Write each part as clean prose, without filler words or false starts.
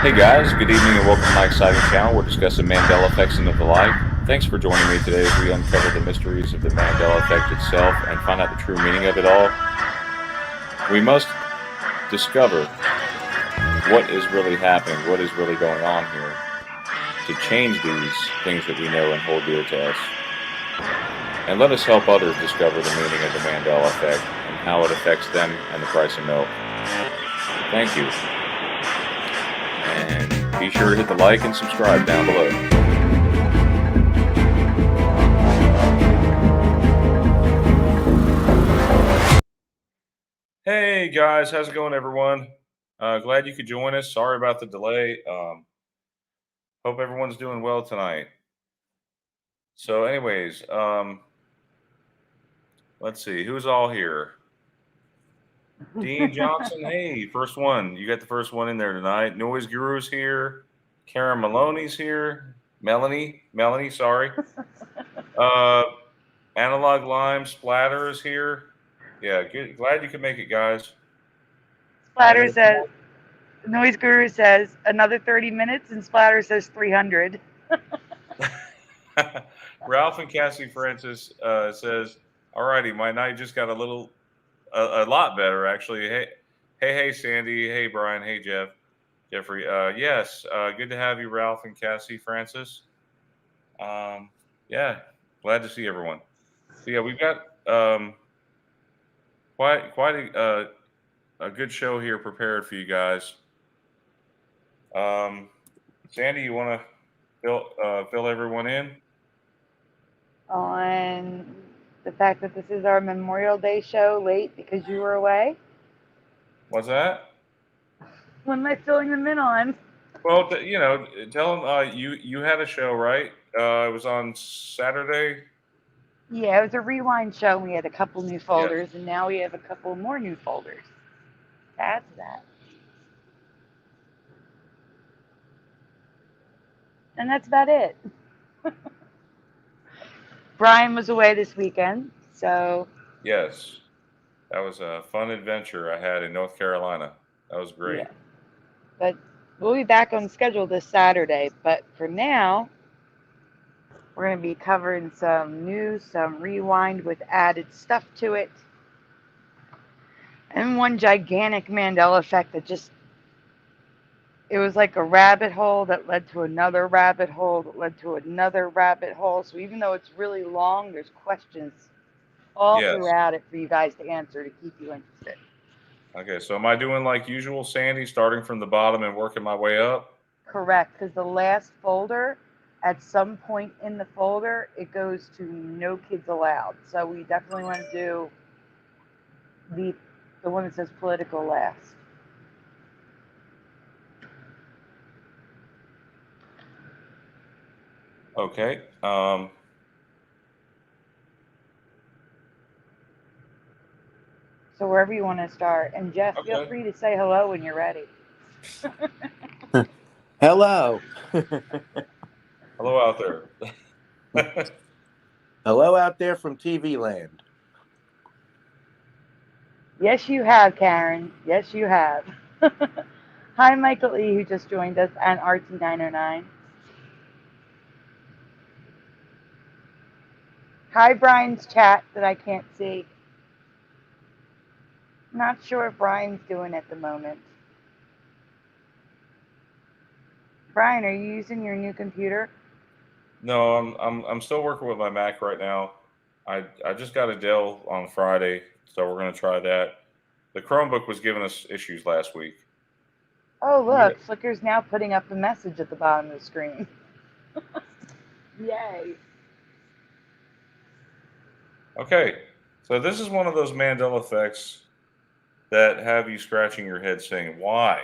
Hey guys, good evening and welcome to my exciting channel. We're discussing Mandela effects into the life. Thanks for joining me today as we uncover the mysteries of the Mandela effect itself and find out the true meaning of it all. We must discover what is really happening, what is really going on here to change these things that we know and hold dear to us. And let us help others discover the meaning of the Mandela effect and how it affects them and the price of milk. Thank you. And be sure to hit the like and subscribe down below. Hey guys, how's it going, everyone? Glad you could join us. Sorry about the delay. Hope everyone's doing well tonight. So, anyways, let's see who's all here. Dean Johnson, hey, first one. You got the first one in there tonight. Noise Guru's here. Karen Maloney's here. Melanie, sorry. Analog Lime Splatter is here. Yeah, good. Glad you could make it, guys. Splatter says, Noise Guru says, another 30 minutes, and Splatter says 300. Ralph and Cassie Francis says, "Alrighty, my night just got a lot better, actually. Hey, Sandy. Hey, Brian. Hey, Jeffrey. Yes, good to have you, Ralph and Cassie Francis. Yeah, glad to see everyone. So yeah, we've got quite a good show here prepared for you guys. Sandy, you want to fill everyone in On the fact that this is our Memorial Day show late because you were away? What's that? What am I filling them in on? Well, tell them you had a show, right? It was on Saturday. Yeah, it was a rewind show. We had a couple new Yes. folders, and now we have a couple more new folders. That's that. And that's about it. Brian was away this weekend, so. Yes. That was a fun adventure I had in North Carolina. That was great. Yeah. But we'll be back on schedule this Saturday. But for now, we're going to be covering some news, some rewind with added stuff to it, and one gigantic Mandela effect that just, it was like a rabbit hole that led to another rabbit hole that led to another rabbit hole. So even though it's really long, there's questions all Yes. throughout it for you guys to answer to keep you interested. Okay, so am I doing like usual, Sandy, starting from the bottom and working my way up? Correct, because the last folder, at some point in the folder, it goes to no kids allowed. So we definitely want to do the one that says political last. Okay. So wherever you want to start. And Jeff, feel Okay. free to say hello when you're ready. Hello. Hello out there. Hello out there from TV land. Yes, you have, Karen. Yes, you have. Hi, Michael E., who just joined us, and RT909. Hi, Brian's chat that I can't see. Not sure if Brian's doing at the moment. Brian, are you using your new computer? No, I'm still working with my Mac right now. I just got a Dell on Friday, so we're gonna try that. The Chromebook was giving us issues last week. Oh, look, Flickr's now putting up a message at the bottom of the screen. Yay. Okay, so this is one of those Mandela effects that have you scratching your head saying, why?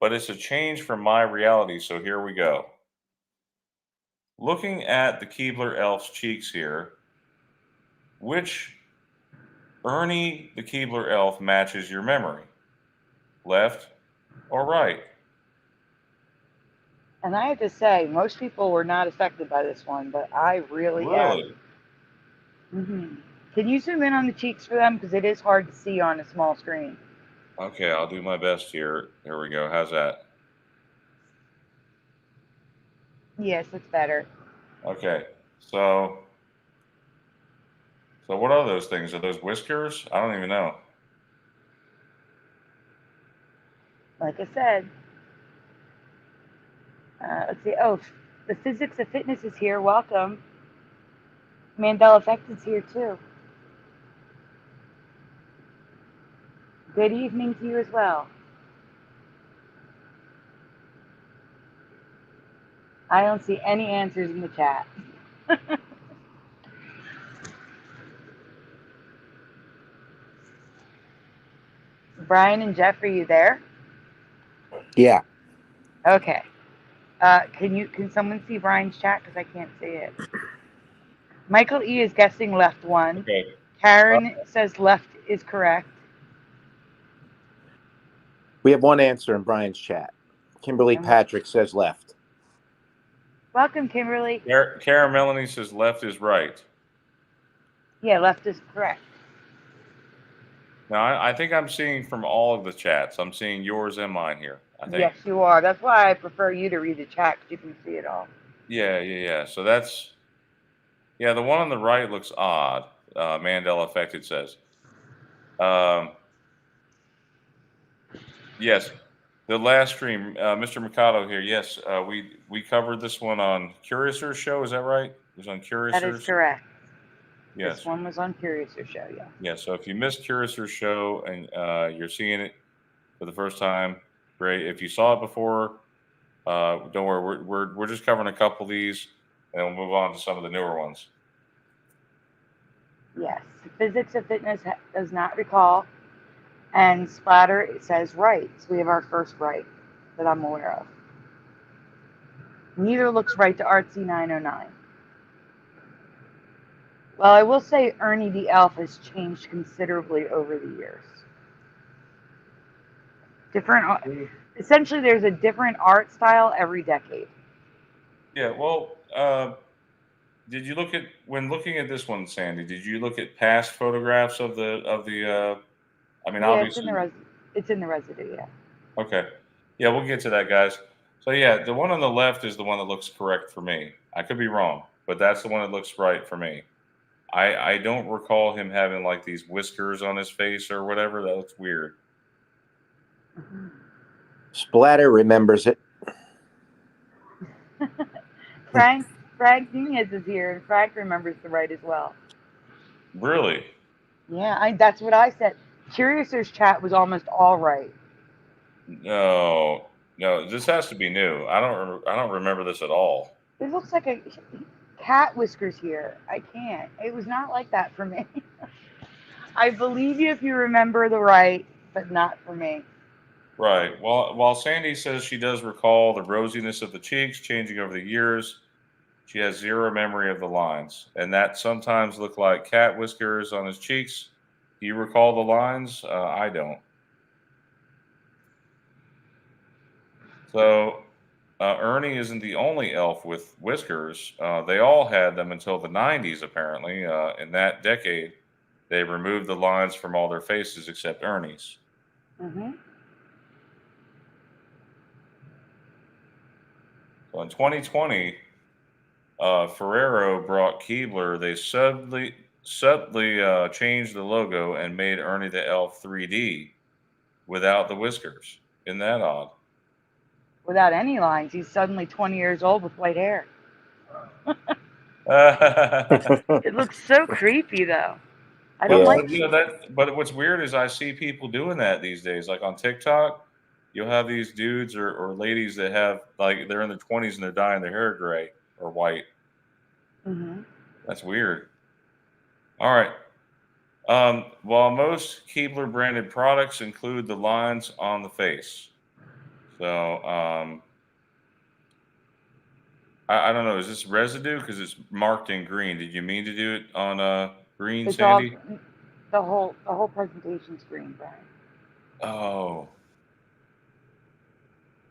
But it's a change from my reality, so here we go. Looking at the Keebler Elf's cheeks here, which Ernie the Keebler Elf matches your memory? Left or right? And I have to say, most people were not affected by this one, but I really am. Mm-hmm. Can you zoom in on the cheeks for them? Because it is hard to see on a small screen. Okay, I'll do my best here. Here we go. How's that? Yes, it's better. Okay. So what are those things? Are those whiskers? I don't even know. Like I said, let's see. Oh, the physics of fitness is here. Welcome. Mandela Effect is here too. Good evening to you as well. I don't see any answers in the chat. Brian and Jeff, are you there? Yeah. Okay. Can someone see Brian's chat because I can't see it? Michael E is guessing left one. Okay. Karen says left is correct. We have one answer in Brian's chat. Kimberly Patrick says left. Welcome, Kimberly. Karen Melanie says left is right. Yeah, left is correct. Now, I think I'm seeing from all of the chats. I'm seeing yours and mine here, I think. Yes, you are. That's why I prefer you to read the chat because you can see it all. Yeah. So that's, yeah, the one on the right looks odd. Mandela Effect, it says. Yes, the last stream, Mr. Mikado here. Yes, we covered this one on Curiouser show. Is that right? It was on Curiouser. That is correct. Yes. This one was on Curiouser show, yeah. Yeah, so if you missed Curiouser show and you're seeing it for the first time, great. If you saw it before, don't worry. We're just covering a couple of these, and we'll move on to some of the newer ones. Yes, physics of fitness does not recall, and splatter it says right. So we have our first right that I'm aware of. Neither looks right to Artsy 909. Well, I will say Ernie the Elf has changed considerably over the years. Essentially, there's a different art style every decade. Yeah, well, did you look at, when looking at this one, Sandy, did you look at past photographs of the I mean, Yeah, obviously. it's in the residue, yeah. Okay. Yeah, we'll get to that, guys. So yeah, the one on the left is the one that looks correct for me. I could be wrong, but that's the one that looks right for me. I don't recall him having like these whiskers on his face or whatever. That looks weird. Mm-hmm. Splatter remembers it. Frank Nunez is here, and Frank remembers the right as well. Really? Yeah, that's what I said. Curiouser's chat was almost all right. No, this has to be new. I don't remember this at all. It looks like a cat whiskers here. I can't. It was not like that for me. I believe you if you remember the right, but not for me. Right. Well, while Sandy says she does recall the rosiness of the cheeks changing over the years, she has zero memory of the lines, and that sometimes look like cat whiskers on his cheeks. Do you recall the lines? I don't. So Ernie isn't the only elf with whiskers. They all had them until the 90s, apparently. In that decade, they removed the lines from all their faces except Ernie's. Mm-hmm. So in 2020, Ferrero brought Keebler. They subtly changed the logo and made Ernie the Elf 3D without the whiskers. Isn't that odd? Without any lines, he's suddenly 20 years old with white hair. It looks so creepy, though. I don't like. But what's weird is I see people doing that these days. Like on TikTok, you'll have these dudes or ladies that have, like, they're in their 20s and they're dyeing their hair gray or white. Mm-hmm. That's weird. All right. While most Keebler branded products include the lines on the face, so I don't know. Is this residue? Because it's marked in green. Did you mean to do it on green, It's Sandy? all the whole presentation's green, Brian. Oh.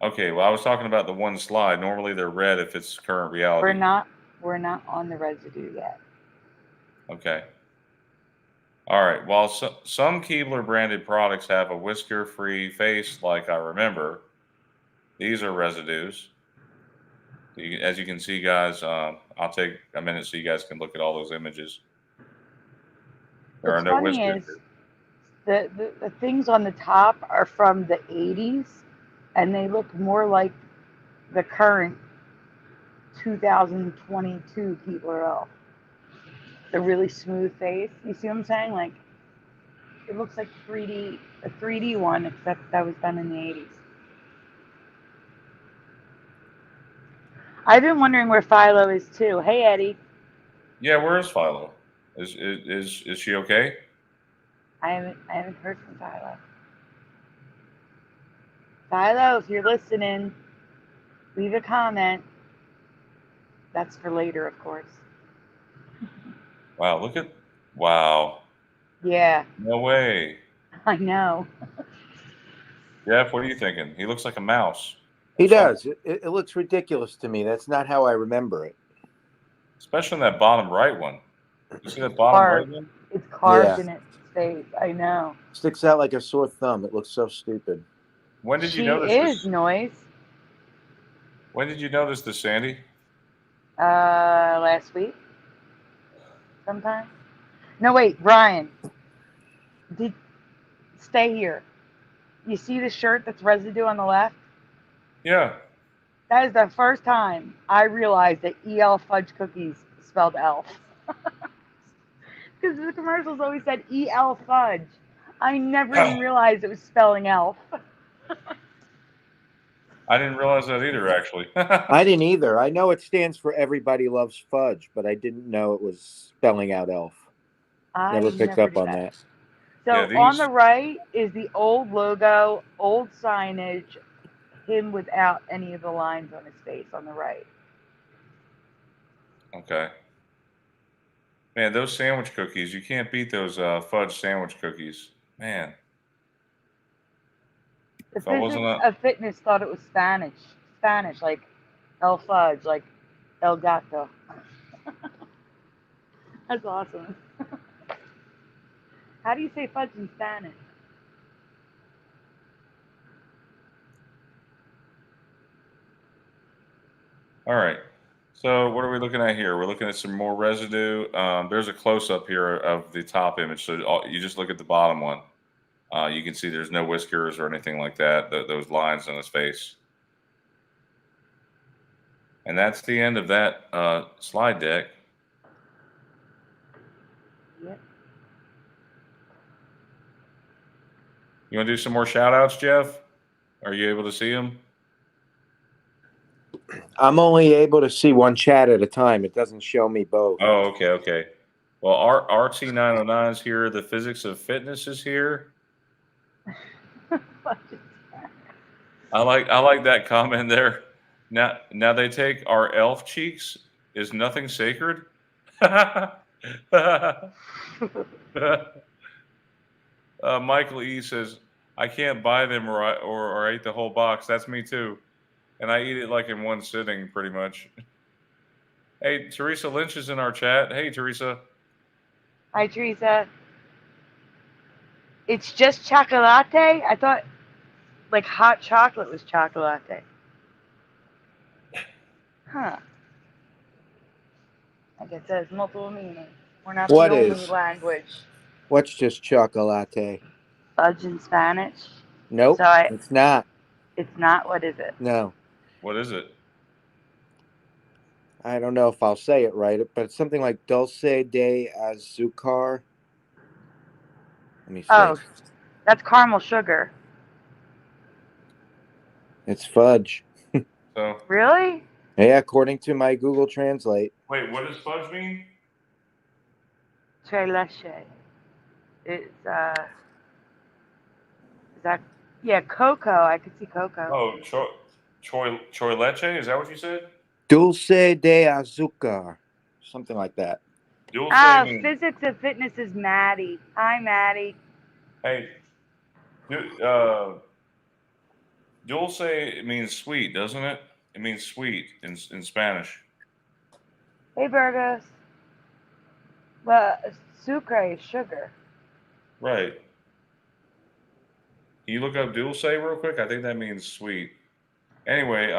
Okay. Well, I was talking about the one slide. Normally they're red if it's current reality. We're not on the residue yet. Okay. All right. While some Keebler branded products have a whisker-free face, like I remember, these are residues. As you can see, guys, I'll take a minute so you guys can look at all those images. There are What's no funny whiskers is here. the things on the top are from the 80s, and they look more like the current 2022 Keebler Elf. The really smooth face. You see what I'm saying? Like, it looks like a 3D one, except that was done in the 80s. I've been wondering where Philo is too. Hey, Eddie. Yeah, where is Philo? Is she okay? I haven't heard from Philo. Philo, if you're listening, leave a comment. That's for later, of course. Wow, wow. Yeah, No way. I know. Jeff, what are you thinking? He looks like a mouse. He Or something. does. It looks ridiculous to me. That's not how I remember it. Especially in that bottom right one. You see that bottom right Carved. one? It's carved Yeah. in its face. I know. Sticks out like a sore thumb. It looks so stupid. When did you She notice is this? Noise. When did you notice this, Sandy? Last week, sometime. No, wait, Brian. Stay here. You see the shirt that's residue on the left? Yeah. That is the first time I realized that EL fudge cookies spelled elf. Because the commercials always said EL fudge. I never even realized it was spelling elf. I didn't realize that either, actually. I didn't either. I know it stands for Everybody Loves Fudge, but I didn't know it was spelling out elf. Never picked up on that. So Yeah, on the right is the old logo, old signage, him without any of the lines on his face on the right. Okay. Man, those sandwich cookies, you can't beat those fudge sandwich cookies. Man. The If I wasn't physics of fitness thought it was Spanish, like El Fudge, like El Gato. That's awesome. How do you say fudge in Spanish? All right. So what are we looking at here? We're looking at some more residue. There's a close-up here of the top image. So you just look at the bottom one. You can see there's no whiskers or anything like that, those lines on his face. And that's the end of that slide deck. Yep. You want to do some more shout-outs, Jeff? Are you able to see them? I'm only able to see one chat at a time. It doesn't show me both. Oh, okay. Well, RT909 is here. The Physics of Fitness is here. I like that comment there. Now they take our elf cheeks. Is nothing sacred? Michael E says, I can't buy them or I eat the whole box. That's me too. And I eat it like in one sitting pretty much. Hey, Theresa Lynch is in our chat. Hey, Theresa. Hi, Theresa. It's just chocolate. I thought like hot chocolate was chocolate. Huh. I guess it has multiple meanings. We're not What the only is? language. What's just chocolate? Fudge in Spanish. Nope, So it's not. it's not. What is it? No. What is it? I don't know if I'll say it right, but it's something like dulce de azúcar. Let me see. Oh, that's caramel sugar. It's fudge. So Really? Yeah, according to my Google Translate. wait, what does fudge mean? Tres leche. It's is that cocoa. I could see cocoa. Oh, choy leche. Is that what you said? Dulce de azúcar. Something like that. Dulce means, Physics of Fitness is Maddie. Hi, Maddie. hey, dulce means sweet, doesn't it? It means sweet in Spanish. Hey, Burgos. But sucre is sugar. Right. Can you look up dulce real quick? I think that means sweet. Anyway,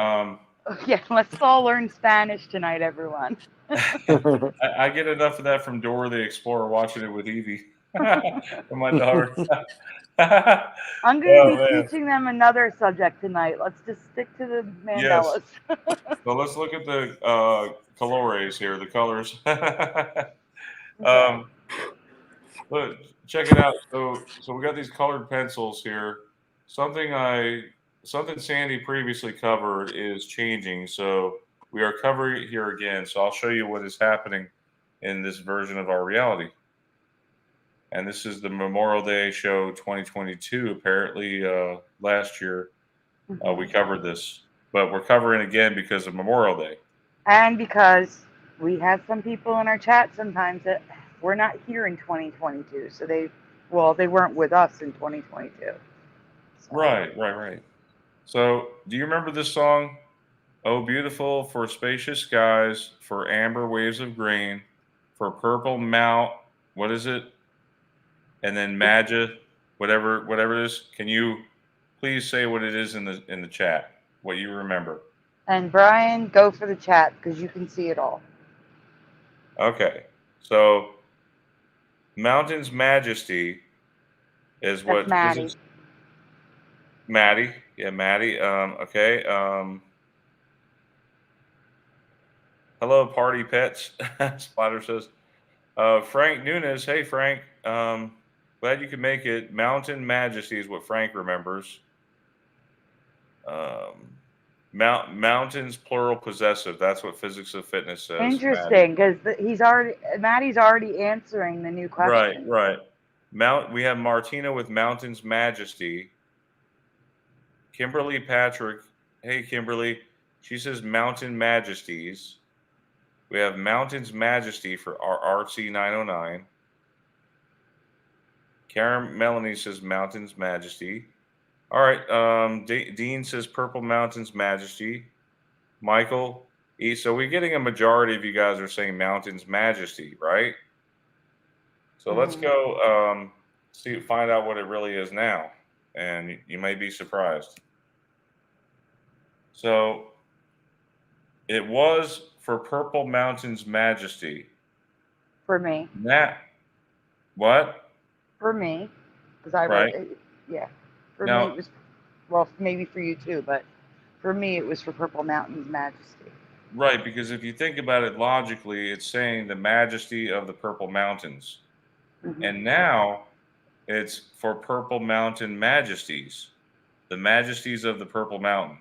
Yeah, let's all learn Spanish tonight, everyone. I get enough of that from Dora the Explorer watching it with Evie and my daughter. I'm going to Oh be man. teaching them another subject tonight. Let's just stick to the Yes. Mandelas. So let's look at the colores here, the colors. Okay. Look, check it out. So we got these colored pencils here. Something Sandy previously covered is changing. So we are covering it here again. So I'll show you what is happening in this version of our reality. And this is the Memorial Day show 2022. Apparently, last year we covered this, but we're covering again because of Memorial Day. And because we had some people in our chat sometimes that were not here in 2022, so they weren't with us in 2022. So. Right. So, do you remember this song? Oh, beautiful for spacious skies, for amber waves of green, for purple mount. What is it? And then Magia, whatever it is. Can you please say what it is in the chat? What you remember? And Brian, go for the chat because you can see it all. Okay, so Mountain's Majesty is what That's physics. Maddie, yeah, Maddie. Okay. Hello, party pets. Spider says. Frank Nunes. Hey, Frank. Glad you could make it. Mountain Majesty is what Frank remembers. Mountains plural possessive. That's what Physics of Fitness says. Interesting, because Maddie's already answering the new question. Right. We have Martina with Mountains Majesty. Kimberly Patrick. Hey, Kimberly. She says Mountain Majesties. We have Mountains Majesty for our RC909. Karen Melanie says Mountains Majesty. All right. Dean says Purple Mountains Majesty. Michael, so we're getting a majority of you guys are saying Mountains Majesty, right? So let's go find out what it really is now, and you may be surprised. So it was for Purple Mountains Majesty. For me. What? For me, because I wrote it. Yeah. For me, it was, well, maybe for you too, but for me, it was for Purple Mountains Majesty. Right, because if you think about it logically, it's saying the majesty of the Purple Mountains. And now it's for Purple Mountain Majesties, the majesties of the Purple Mountain.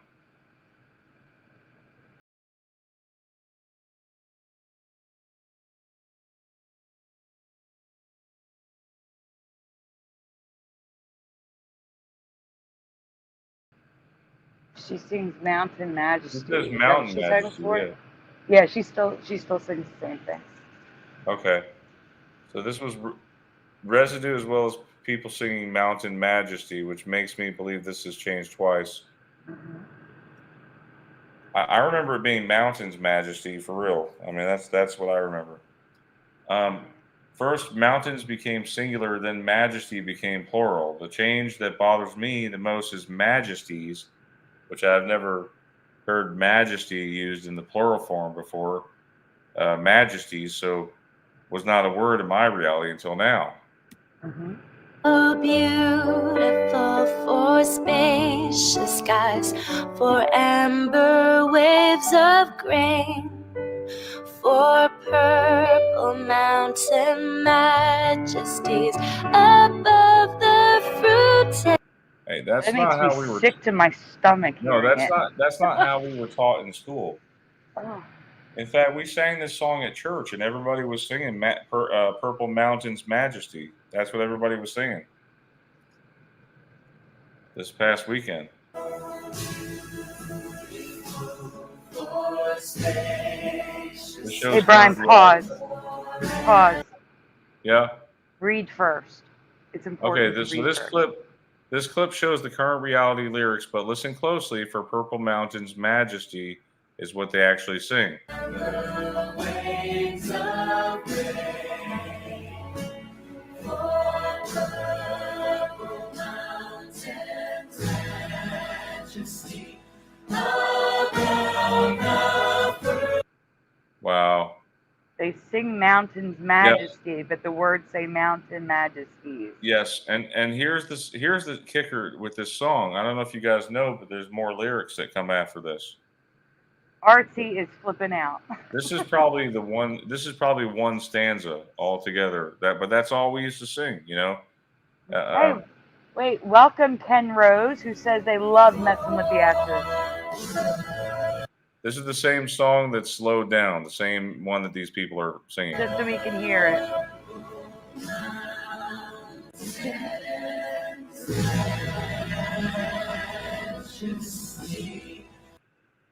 She sings Mountain Majesty. It says Mountain Majesty, yeah. She still sings the same thing. Okay. So this was Residue as well as people singing Mountain Majesty, which makes me believe this has changed twice. I remember it being Mountains Majesty for real. I mean, that's what I remember. First, mountains became singular, then majesty became plural. The change that bothers me the most is majesties, which I've never heard majesty used in the plural form before. Majesties, so was not a word in my reality until now. Oh, beautiful for spacious skies, for amber waves of grain, for purple mountain majesties above the fruit. Hey, that's that not makes how me we were. Sick to my stomach. No, that's not how we were taught in school. Oh. In fact, we sang this song at church, and everybody was singing Purple Mountains Majesty. That's what everybody was singing this past weekend. Hey, Brian, pause. Yeah? Read first. It's important. Okay, this clip shows the current reality lyrics, but listen closely for Purple Mountains Majesty is what they actually sing. The waves of rain, for Purple Mountains Majesty above sing mountain's majesty, but the words say mountain majesties. Yes, and here's the kicker with this song. I don't know if you guys know, but there's more lyrics that come after this. Artsy is flipping out. This is probably one stanza altogether. But that's all we used to sing, you know. Hey, wait, welcome Ken Rose, who says they love messing with the S's. This is the same song that's slowed down, the same one that these people are singing. Just so we can hear it.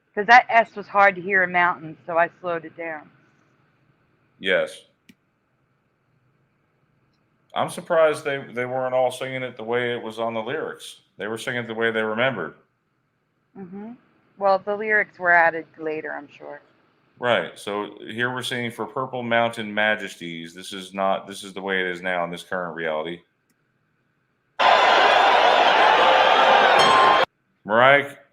Because that S was hard to hear in mountains, so I slowed it down. Yes. I'm surprised they weren't all singing it the way it was on the lyrics. They were singing it the way they remembered. Mm-hmm. Well, the lyrics were added later, I'm sure. Right. So here we're singing for Purple Mountain Majesties. This is the way it is now in this current reality.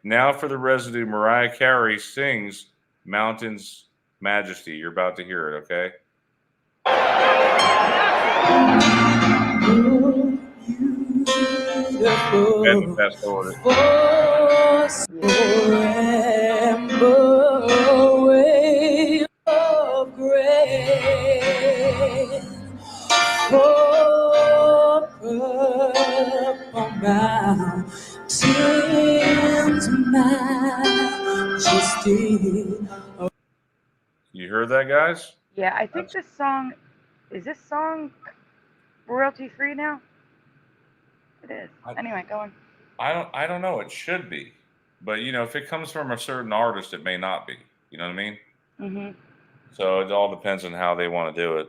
Now for the residue, Mariah Carey sings Mountain's Majesty. You're about to hear it, okay? And fast forward it. Wave of grace, for purple mountains, majesty. You heard that, guys? Yeah, I think this song royalty free now? It is. Anyway, go on. I don't know. It should be, but you know, if it comes from a certain artist, it may not be. You know what I mean? Mm-hmm. So it all depends on how they want to do it.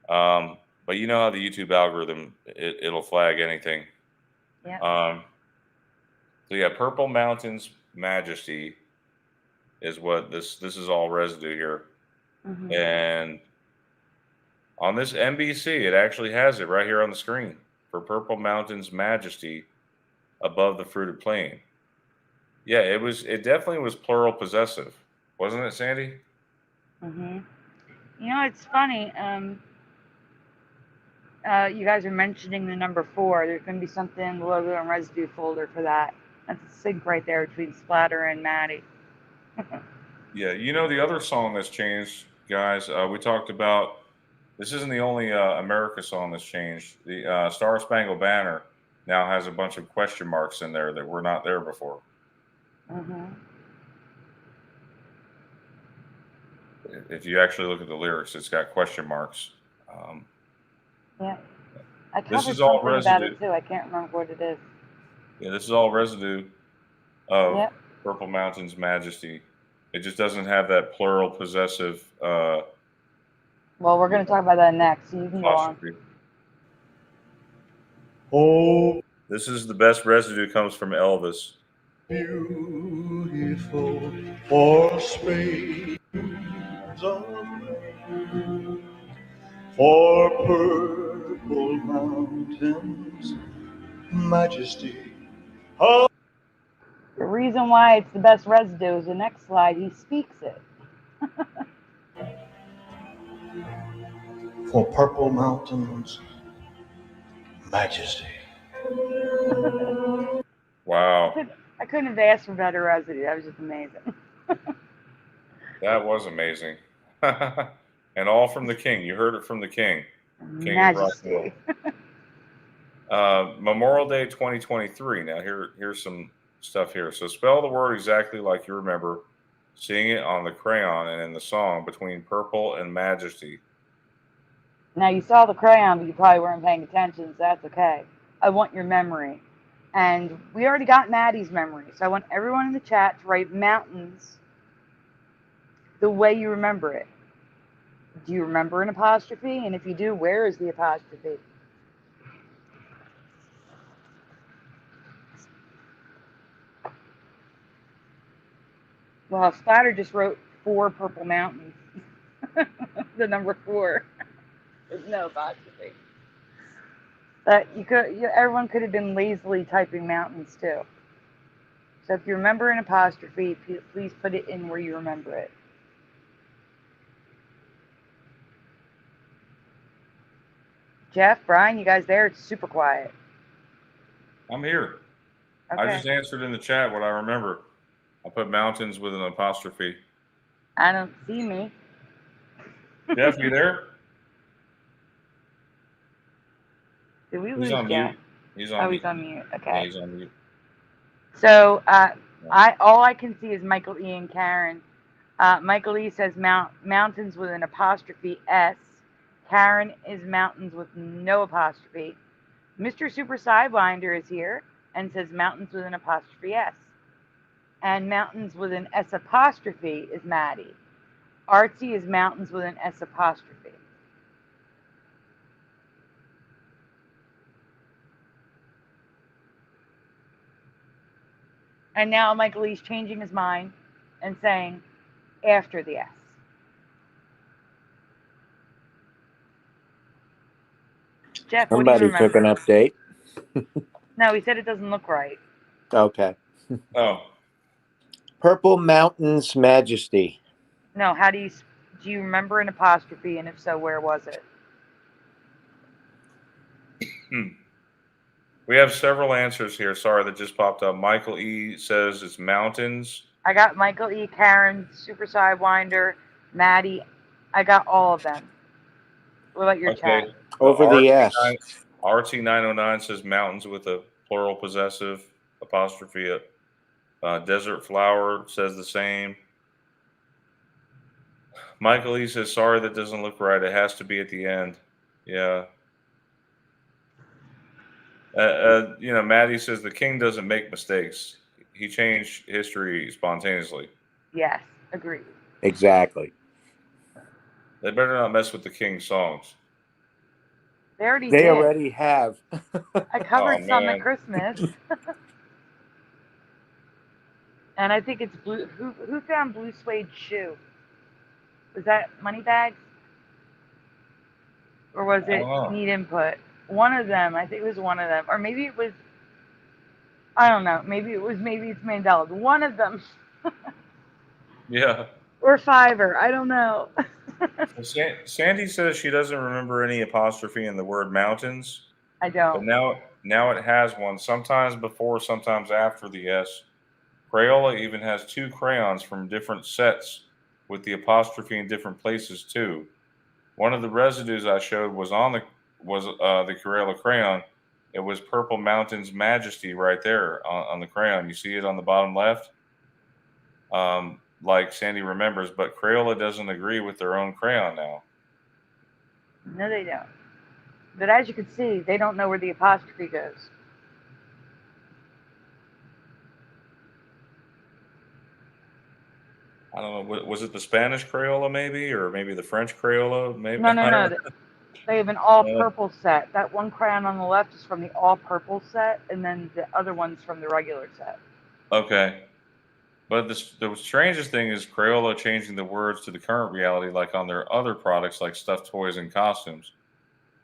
But you know how the YouTube algorithm it'll flag anything. Yeah. So yeah, Purple Mountains Majesty is what this is all residue here. Mm-hmm. And on this NBC, it actually has it right here on the screen for Purple Mountains Majesty above the fruited plain. Yeah, it definitely was plural possessive, wasn't it, Sandy? Mm-hmm. You know, it's funny. You guys are mentioning the number 4. There's going to be something in the logo and residue folder for that. That's a sync right there between Splatter and Maddie. Yeah, you know the other song that's changed, guys. We talked about. This isn't the only America song that's changed. The Star Spangled Banner now has a bunch of question marks in there that were not there before. Mm-hmm. If you actually look at the lyrics, it's got question marks. Yeah. I This covered is all something about residue. it too. I can't remember what it is. Yeah, this is all residue of Yep. Purple Mountain's Majesty. It just doesn't have that plural possessive. Well, we're going to talk about that next. So you can go on. Oh, This is the best residue comes from Elvis. beautiful for space of rain, for purple mountains, majesty. Oh, The reason why it's the best residue is the next slide. He speaks it. for purple mountains, majesty. Wow, I couldn't have asked for better residue. That was just amazing. that was amazing. And all from the King. You heard it from the King. King Majesty. Memorial Day 2023. Now here's some stuff here. So spell the word exactly like you remember seeing it on the crayon and in the song between purple and majesty. Now, you saw the crayon, but you probably weren't paying attention, so that's okay. I want your memory. And we already got Maddie's memory, so I want everyone in the chat to write mountains the way you remember it. Do you remember an apostrophe? And if you do, where is the apostrophe? Well, Splatter just wrote 4 purple mountains. The number 4. There's no apostrophe. But everyone could have been lazily typing mountains too. So if you remember an apostrophe, please put it in where you remember it. Jeff, Brian, you guys there? It's super quiet. I'm here. I Okay. just answered in the chat what I remember. I put mountains with an apostrophe. I don't see me. Jeff, you there? Did we He's lose on Jeff? mute. He's on Oh, mute. he's on mute. Yeah, Okay. he's on mute. So all I can see is Michael E. and Karen. Michael E. says mountains with an apostrophe S. Karen is mountains with no apostrophe. Mr. Super Sidewinder is here and says mountains with an apostrophe S. And mountains with an S apostrophe is Maddie. Artsy is mountains with an S apostrophe. And now Michael E's changing his mind and saying after the S. Jeff, what do you Somebody took remember? an update. No, he said it doesn't look right. Okay. Oh, Purple Mountains Majesty. No, do you remember an apostrophe, and if so, where was it? we have several answers here. Sorry, that just popped up. Michael E. says it's mountains. I got Michael E., Karen, Super Sidewinder, Maddie. I got all of them. What about your chat? Over the S. RT909 says mountains with a plural possessive apostrophe. Desert Flower says the same. Michael E. says, sorry, that doesn't look right. It has to be at the end. Yeah. Maddie says the king doesn't make mistakes. He changed history spontaneously. Yes, agreed. Exactly. They better not mess with the king's songs. They already They did. already have. I covered some man. at Christmas. And I think it's blue. Who found blue suede shoe? Was that Moneybags? Or was it Need Input? One of them. I think it was one of them. Or maybe it was, I don't know. Maybe it's Mandela. One of them. Yeah. Or Fiverr. I don't know. Sandy says she doesn't remember any apostrophe in the word mountains. I don't. But now it has one. Sometimes before, sometimes after the S. Crayola even has two crayons from different sets with the apostrophe in different places too. One of the residues I showed was the Crayola crayon. It was Purple Mountains Majesty right there on the crayon. You see it on the bottom left? Like Sandy remembers, but Crayola doesn't agree with their own crayon now. No, they don't. But as you can see, they don't know where the apostrophe goes. I don't know. Was it the Spanish Crayola maybe, or maybe the French Crayola? Maybe. No. They have an all-purple set. That one crayon on the left is from the all-purple set, and then the other one's from the regular set. Okay. But the strangest thing is Crayola changing the words to the current reality, like on their other products, like stuffed toys and costumes.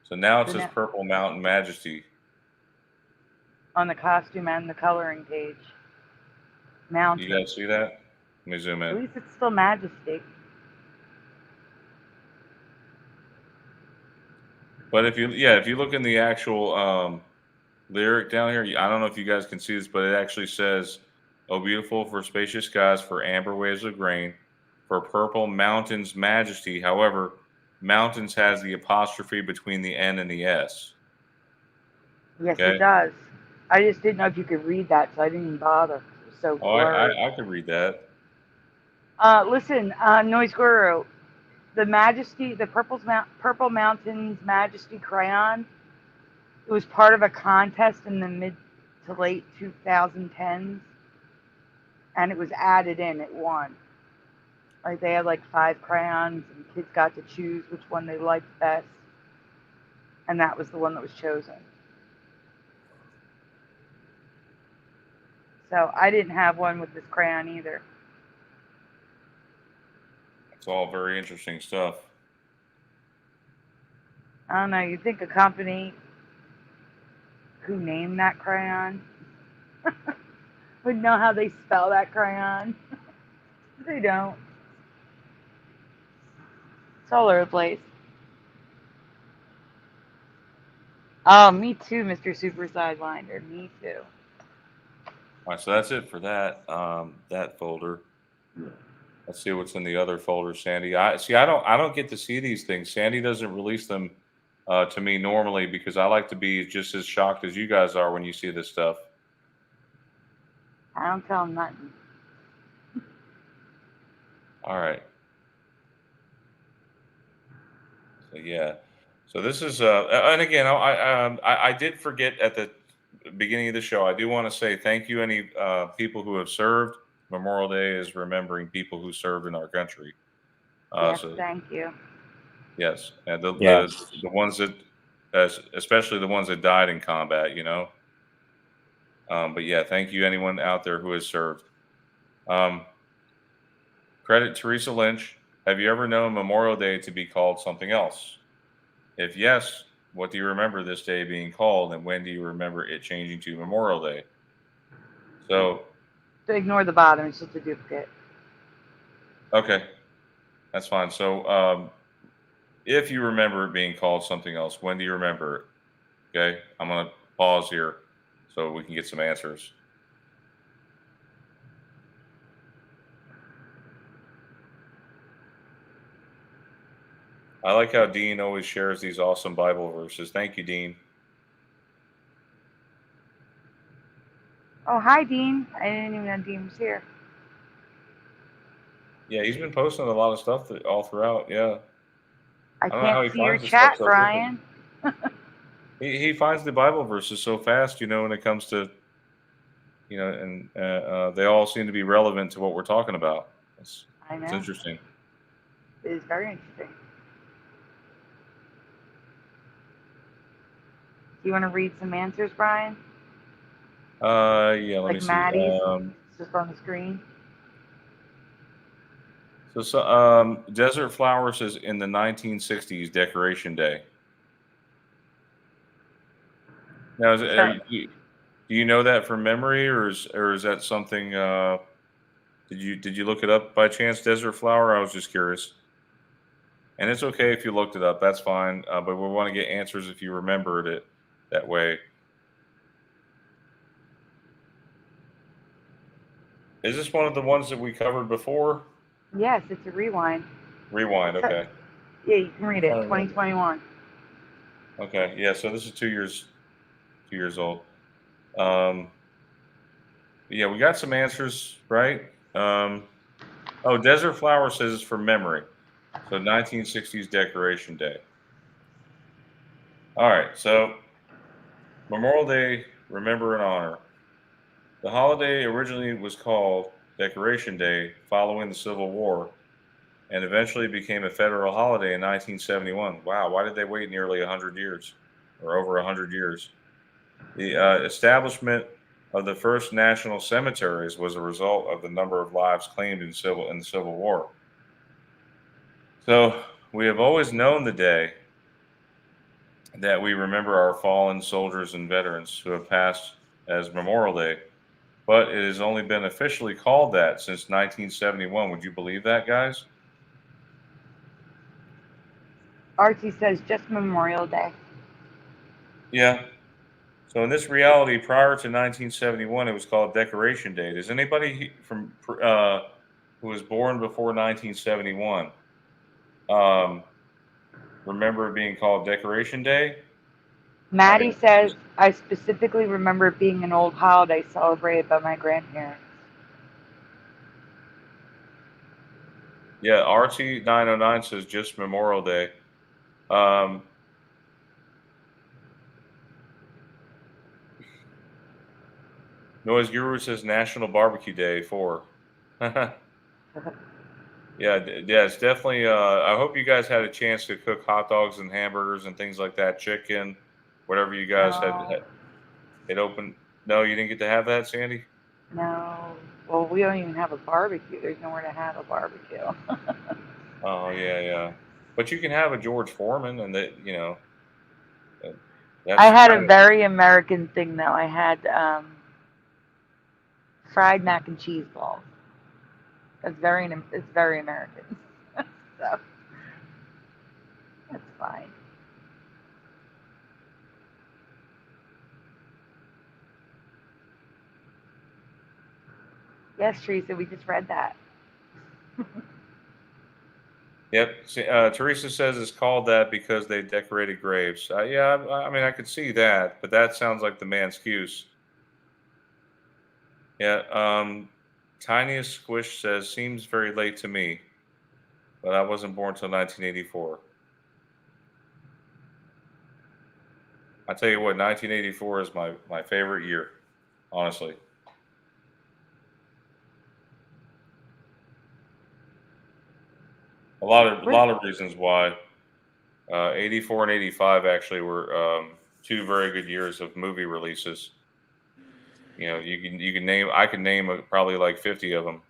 So now it says Purple Mountain Majesty. On the costume and the coloring page. Mountain. You guys see that? Let me zoom in. At least it's still Majesty. But if you look in the actual lyric down here, I don't know if you guys can see this, but it actually says, "Oh, beautiful for spacious skies, for amber waves of grain, for purple mountains majesty." However, mountains has the apostrophe between the N and the S. Yes, it does. I just didn't know if you could read that, so I didn't even bother. It was so blurry. I could read that. Listen, Noise Guru, the Majesty, the Purple Mountains Majesty crayon, it was part of a contest in the mid to late 2010s, and it was added in. It won. Like they had like 5 crayons, and kids got to choose which one they liked best, and that was the one that was chosen. So I didn't have one with this crayon either. It's all very interesting stuff. I don't know. You'd think a company who named that crayon would know how they spell that crayon. They don't. It's all over the place. Oh, me too, Mr. Super Sidewinder. Me too. All right, so that's it for that folder. Let's see what's in the other folder, Sandy. I don't get to see these things. Sandy doesn't release them to me normally because I like to be just as shocked as you guys are when you see this stuff. I don't tell him nothing. All right. So yeah. So this is and again, I did forget at the beginning of the show. I do want to say thank you any people who have served. Memorial Day is remembering people who served in our country. Yes, So thank you. yes, and Yeah. the ones that, especially the ones that died in combat, you know. But yeah, thank you anyone out there who has served. Um, Credit Theresa Lynch. Have you ever known Memorial Day to be called something else? If yes, what do you remember this day being called, and when do you remember it changing to Memorial Day? So, So ignore the bottom. It's just a duplicate. okay, that's fine. So, if you remember it being called something else, when do you remember it? Okay, I'm going to pause here so we can get some answers. I like how Dean always shares these awesome Bible verses. Thank you, Dean. Oh, hi, Dean. I didn't even know Dean was here. Yeah, he's been posting a lot of stuff all throughout. Yeah. I I don't know how he can't see your finds this stuff chat, so quickly. Brian. He finds the Bible verses so fast, you know, when it comes to, you know, and they all seem to be relevant to what we're talking about. It's I know. interesting. It is very interesting. Do you want to read some answers, Brian? Yeah, let me Like see. Maddie's? It's just on the screen. So Desert Flower says in the 1960s, Decoration Day. Now, do you know that from memory, or is that something? Did you look it up by chance, Desert Flower? I was just curious. And it's okay if you looked it up. That's fine. But we want to get answers if you remembered it that way. Is this one of the ones that we covered before? Yes, it's a rewind. Rewind. Okay. Yeah, you can read it. 2021. Okay. Yeah. So this is 2 years old. Yeah, we got some answers right. Oh, Desert Flower says it's from memory. So 1960s Decoration Day. All right. So Memorial Day, remember and honor. The holiday originally was called Decoration Day following the Civil War and eventually became a federal holiday in 1971. Wow, why did they wait nearly 100 years or over 100 years? The establishment of the first national cemeteries was a result of the number of lives claimed in the Civil War. So we have always known the day that we remember our fallen soldiers and veterans who have passed as Memorial Day, but it has only been officially called that since 1971. Would you believe that, guys? Archie says just Memorial Day. Yeah. So in this reality, prior to 1971, it was called Decoration Day. Does anybody from who was born before 1971 remember it being called Decoration Day? Maddie says, I specifically remember it being an old holiday celebrated by my grandparents. Yeah, RT909 says just Memorial Day. Noise Guru says National Barbecue Day 4. Yeah, it's definitely. I hope you guys had a chance to cook hot dogs and hamburgers and things like that, chicken, whatever you guys had it open. No, you didn't get to have that, Sandy? No. Well, we don't even have a barbecue. There's nowhere to have a barbecue. Oh, yeah. But you can have a George Foreman, and that, you know. I had a very American thing, though. I had fried mac and cheese balls. It's very American. So that's fine. Yes, Teresa, we just read that. Yep. See, Theresa says it's called that because they decorated graves. Yeah, I mean, I could see that, but that sounds like the man's excuse. Yeah. Tiniest Squish says, seems very late to me, but I wasn't born till 1984. I tell you what, 1984 is my favorite year, honestly. A lot of reasons why. 84 and 85 actually were two very good years of movie releases. You know, you can name I can name probably like 50 of them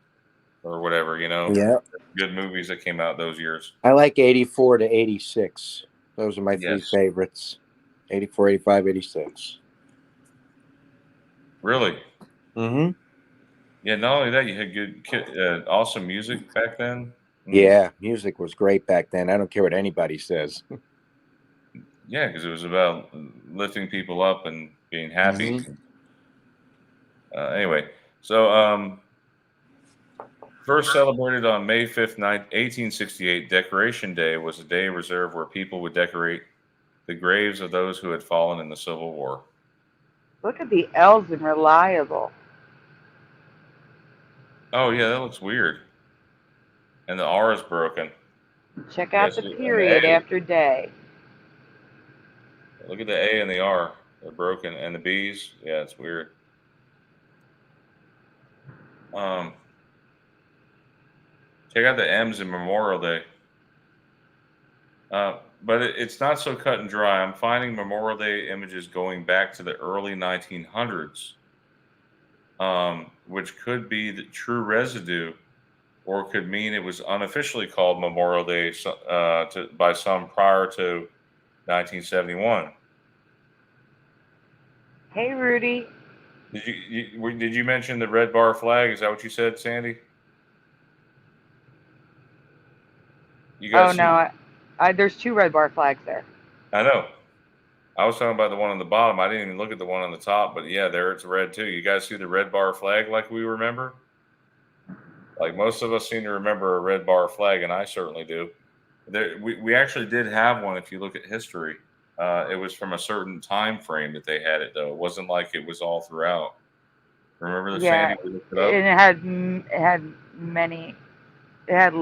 or whatever. You know, Yeah. good movies that came out those years. I like 84 to 86. Those are my three Yes. favorites. 84, 85, 86. Really? Mm-hmm. Yeah. Not only that, you had good, awesome music back then. Yeah, music was great back then. I don't care what anybody says. Yeah, because it was about lifting people up and being happy. Mm-hmm. Anyway, so first celebrated on May 5th, 1868, Decoration Day was a day reserved where people would decorate the graves of those who had fallen in the Civil War. Look at the L's in Reliable. Oh, yeah, that looks weird. And the R is broken. Check out Yes, the and the period A. after day. Look at the A and the R. They're broken. And the B's. Yeah, it's weird. Check out the M's in Memorial Day. But it's not so cut and dry. I'm finding Memorial Day images going back to the early 1900s, which could be the true residue, or could mean it was unofficially called Memorial Day by some prior to 1971. Hey, Rudy. Did you mention the red bar flag? Is that what you said, Sandy? You Oh, guys see? no. There's two red bar flags there. I know. I was talking about the one on the bottom. I didn't even look at the one on the top, but yeah, there it's red too. You guys see the red bar flag like we remember? Like most of us seem to remember a red bar flag, and I certainly do. We actually did have one if you look at history. It was from a certain time frame that they had it, though. It wasn't like it was all throughout. Remember the Yeah, Sandy? We looked it up. and it had many. It had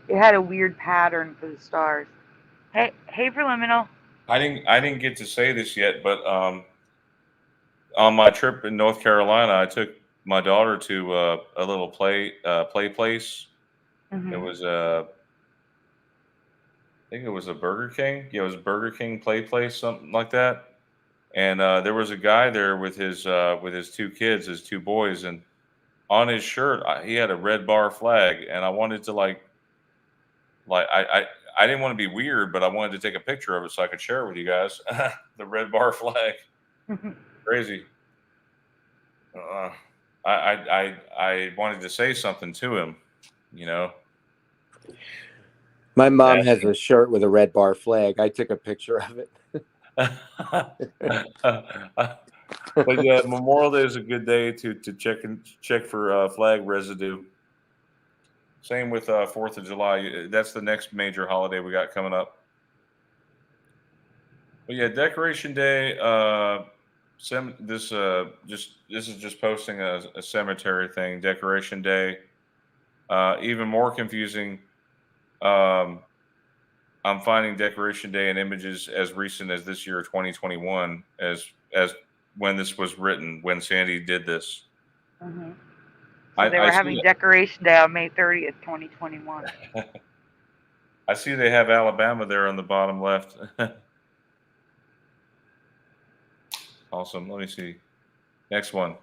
it had a weird pattern for the stars. Hey, Verliminal. I didn't get to say this yet, but on my trip in North Carolina, I took my daughter to a little play place. Mm-hmm. It was I think it was a Burger King. Yeah, it was Burger King play place, something like that. And there was a guy there with his two kids, his two boys, and on his shirt he had a red bar flag, and I wanted to like I didn't want to be weird, but I wanted to take a picture of it so I could share it with you guys. The red bar flag, crazy. I wanted to say something to him, you know. My mom has a shirt with a red bar flag. I took a picture of it. But yeah, Memorial Day is a good day to check for flag residue. Same with 4th of July. That's the next major holiday we got coming up. But yeah, Decoration Day. This is just posting a cemetery thing. Decoration Day. Even more confusing. I'm finding Decoration Day in images as recent as this year, 2021, as when this was written, when Sandy did this. Mm-hmm. So they were having Decoration Day on May 30th, 2021. I see they have Alabama there on the bottom left. Awesome. Let me see. Next one.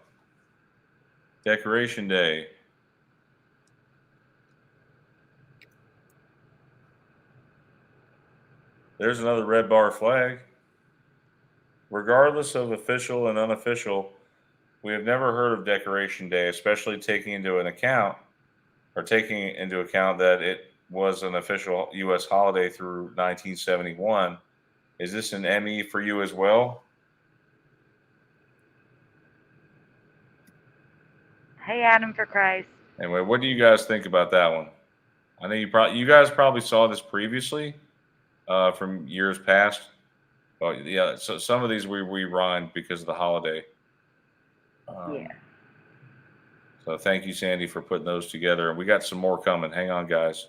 Decoration Day. There's another red bar flag. Regardless of official and unofficial, we have never heard of Decoration Day, especially taking into account that it was an official U.S. holiday through 1971. Is this an ME for you as well? Hey, Adam for Christ. Anyway, what do you guys think about that one? I know you guys probably saw this previously from years past. But yeah, so some of these we rerun because of the holiday. Yeah. So thank you, Sandy, for putting those together. And we got some more coming. Hang on, guys.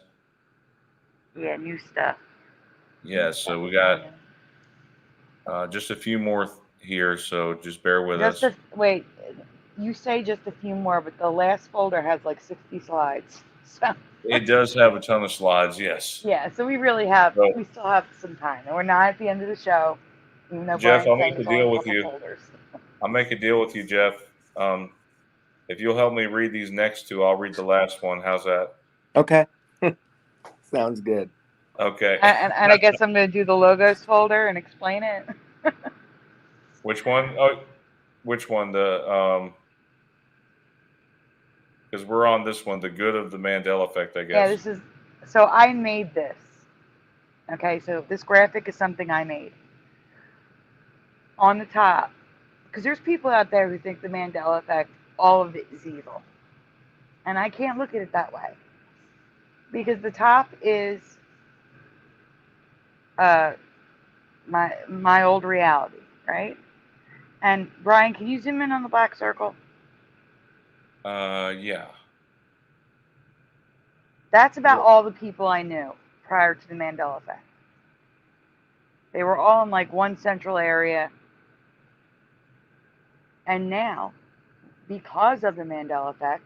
Yeah, new stuff. Yeah, so we got just a few more here, so just bear with us. Wait, you say just a few more, but the last folder has like 60 slides. So It does have a ton of slides, yes. yeah, so we still have some time. And we're not at the end of the show, even though Jeff, I'll Brian's make saying a it's only deal a with couple you. folders. I'll make a deal with you, Jeff. If you'll help me read these next two, I'll read the last one. How's that? Okay. Sounds good. Okay. And I guess I'm going to do the logos folder and explain it. Which one? Oh, which one? The because we're on this one, the good of the Mandela effect, I guess. Yeah, so I made this. Okay, so this graphic is something I made. On the top, because there's people out there who think the Mandela effect, all of it is evil. And I can't look at it that way. Because the top is my old reality, right? And Brian, can you zoom in on the black circle? Yeah. That's about all the people I knew prior to the Mandela effect. They were all in like one central area. And now, because of the Mandela effect,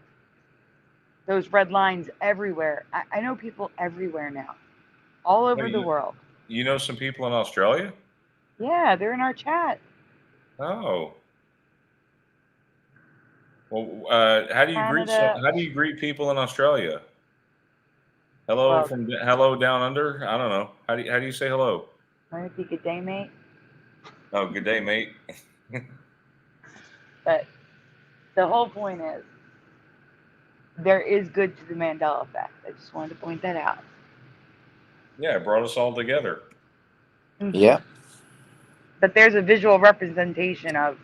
those red lines everywhere. I know people everywhere now, all over the world. You know some people in Australia? Yeah, they're in our chat. Oh. Well, how do you greet people in Australia? Hello hello down under. I don't know. How do you say hello? Might be good day, mate. Oh, good day, mate. But the whole point is, there is good to the Mandela effect. I just wanted to point that out. Yeah, it brought us all together. Mm-hmm. Yeah. But there's a visual representation of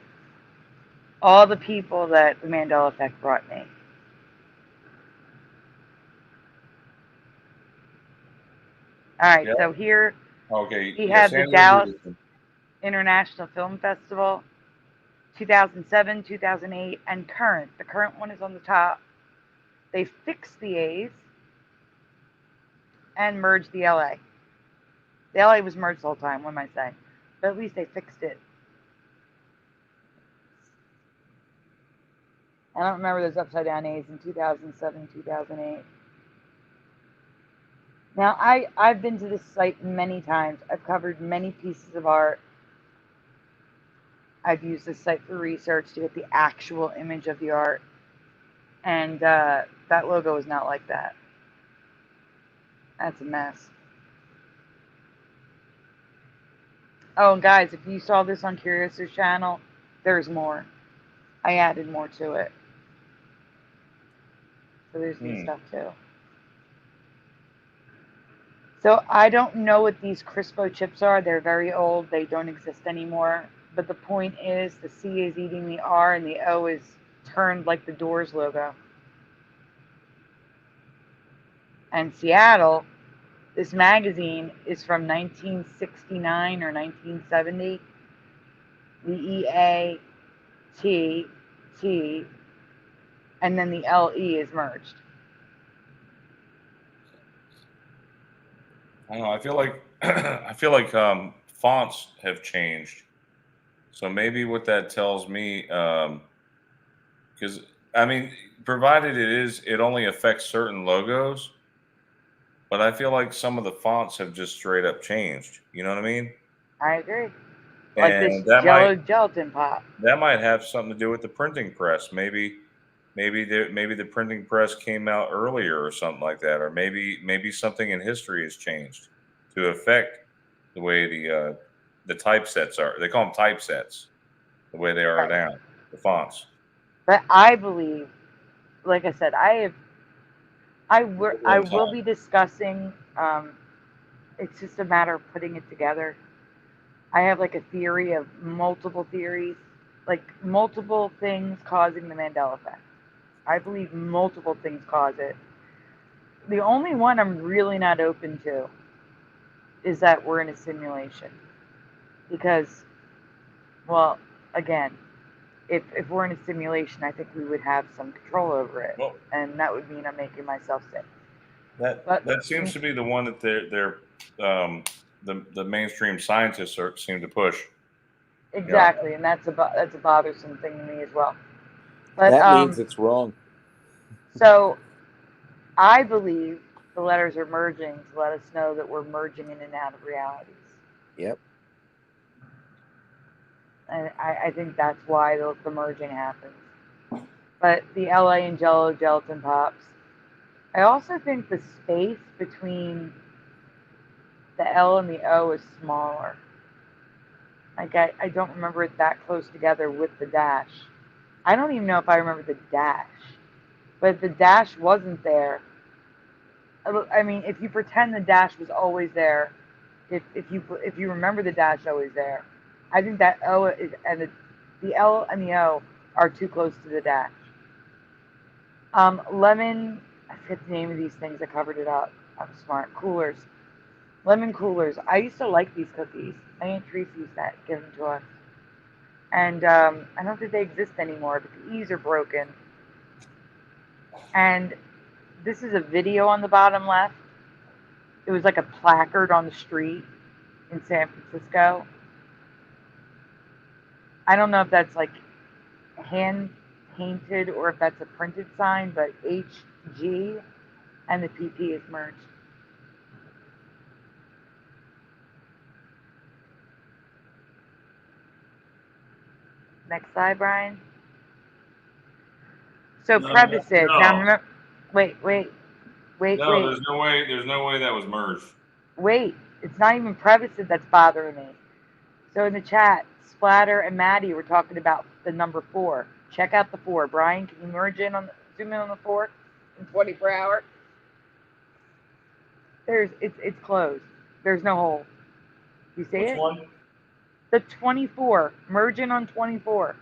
all the people that the Mandela effect brought me. All right, so here we have the Dallas International Film Festival, 2007, 2008, and current. The current one is on the top. They fixed the A's and merged the LA. The LA was merged the whole time, what am I saying? But at least they fixed it. I don't remember those upside down A's in 2007, 2008. Now, I've been to this site many times. I've covered many pieces of art. I've used this site for research to get the actual image of the art. And that logo is not like that. That's a mess. Oh, and guys, if you saw this on Curious&Curiouser's channel, there's more. I added more to it. So there's new stuff too. So I don't know what these Crispo chips are. They're very old. They don't exist anymore. But the point is, the C is eating the R and the O is turned like the Doors logo. And Seattle, this magazine is from 1969 or 1970. The EAT, T, and then the LE is merged. I don't know. I feel like fonts have changed. So maybe what that tells me, because I mean, provided it only affects certain logos, but I feel like some of the fonts have just straight up changed. You know what I mean? I agree. Like And this Jello gelatin pop. That might have something to do with the printing press. Maybe the printing press came out earlier or something like that, or maybe something in history has changed to affect the way the typesets are. They call them typesets, the way they are now, the fonts. But I believe, like I said, I will be discussing. It's just a matter of putting it together. I have like a theory of multiple theories, like multiple things causing the Mandela effect. I believe multiple things cause it. The only one I'm really not open to is that we're in a simulation. Because, well, again, if we're in a simulation, I think we would have some control over it. Well, and that would mean I'm making myself sick. that seems to be the one that the mainstream scientists seem to push. Exactly, and that's a bothersome thing to me as well. But that means it's wrong. So I believe the letters are merging to let us know that we're merging in and out of realities. Yep. And I think that's why the merging happens. But the LA and Jello gelatin pops. I also think the space between the L and the O is smaller. Like I don't remember it that close together with the dash. I don't even know if I remember the dash. But if the dash wasn't there, I mean, if you pretend the dash was always there, if you remember the dash always there, I think that O is, and the L and the O are too close to the dash. Lemon, I forget the name of these things. I covered it up. I'm smart. Coolers. Lemon coolers. I used to like these cookies. My Aunt Theresa used to give them to us. And I don't think they exist anymore, but the E's are broken. And this is a video on the bottom left. It was like a placard on the street in San Francisco. I don't know if that's like hand painted or if that's a printed sign, but HG and the PP is merged. Next slide, Brian. So preface it. No. Now remember, wait. No, there's no way that was merged. Wait, it's not even preface it that's bothering me. So in the chat, Splatter and Maddie were talking about the number 4. Check out the 4. Brian, can you zoom in on the 4 in 24 hours? It's closed. There's no hole. You see it? Which one? The 24. Merge in on 24.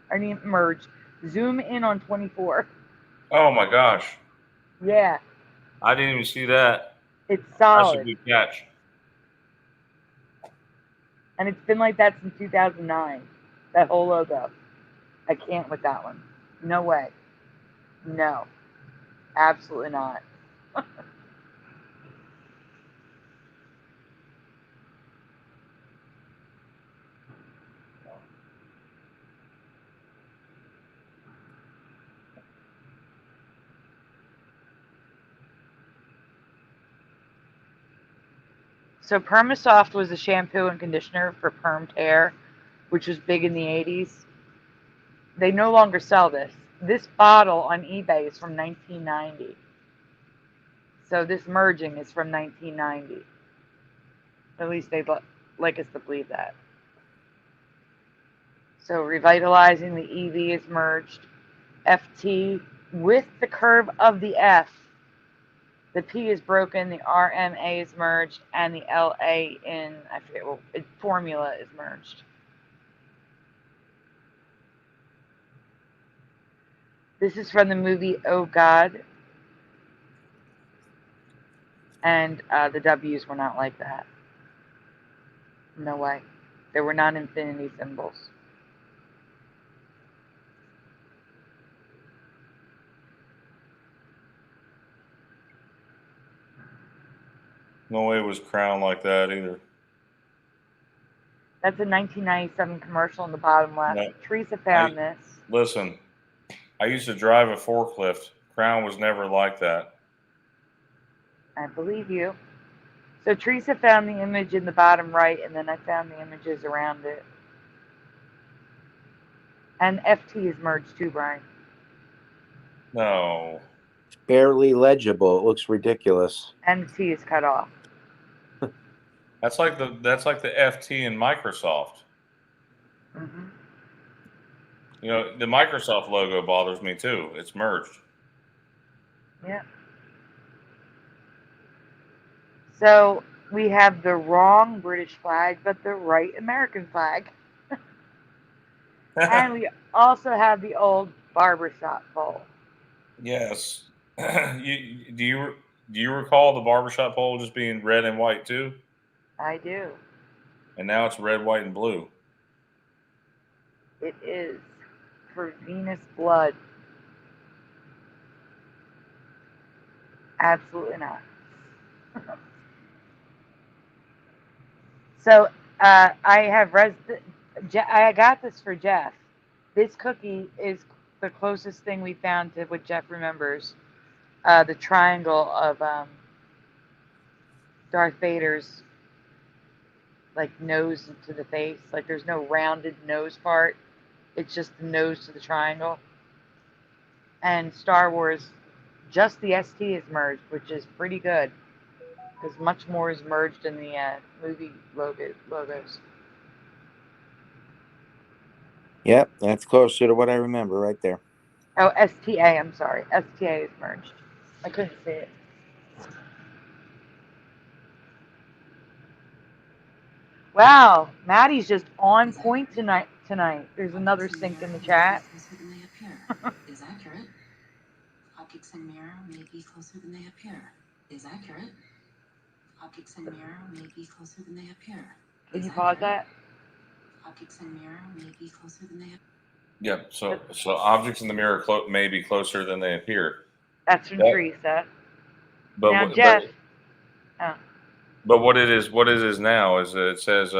I mean, merge. Zoom in on 24. Oh my gosh. Yeah. I didn't even see that. It's solid. That's a good catch. And it's been like that since 2009. That whole logo. I can't with that one. No way. No. Absolutely not. So Permasoft was a shampoo and conditioner for permed hair, which was big in the 80s. They no longer sell this. This bottle on eBay is from 1990. So this merging is from 1990. At least they'd like us to believe that. So revitalizing, the EV is merged. FT with the curve of the F. The P is broken, the RMA is merged, and the LA formula is merged. This is from the movie Oh God. And the W's were not like that. No way. They were not infinity symbols. No way it was crowned like that either. That's a 1997 commercial on the bottom left. No, Theresa found this. Listen, I used to drive a forklift. Crown was never like that. I believe you. So Theresa found the image in the bottom right, and then I found the images around it. And FT is merged too, Brian. No. It's barely legible. It looks ridiculous. And the T is cut off. That's like the FT in Microsoft. Mm-hmm. You know, the Microsoft logo bothers me too. It's merged. Yeah. So we have the wrong British flag, but the right American flag. And we also have the old barbershop pole. Yes. Do you recall the barbershop pole just being red and white too? I do. And now it's red, white, and blue. It is for Venus blood. Absolutely not. So I have I got this for Jeff. This cookie is the closest thing we found to what Jeff remembers. The triangle of Darth Vader's like nose to the face. Like there's no rounded nose part. It's just the nose to the triangle. And Star Wars, just the ST is merged, which is pretty good because much more is merged in the movie logos. Yep, that's closer to what I remember right there. Oh, STA, I'm sorry. STA is merged. I couldn't see it. Wow, Maddie's just on point tonight. There's another sync in the chat. Is accurate. Optics and mirror may be closer than they appear. Is accurate. Optics and mirror may be closer than they appear. Can you pause that? Optics and mirror may be closer than they appear. Yep. So objects in the mirror may be closer than they appear. That's from Theresa. But now, Jeff. But what it is now is that it says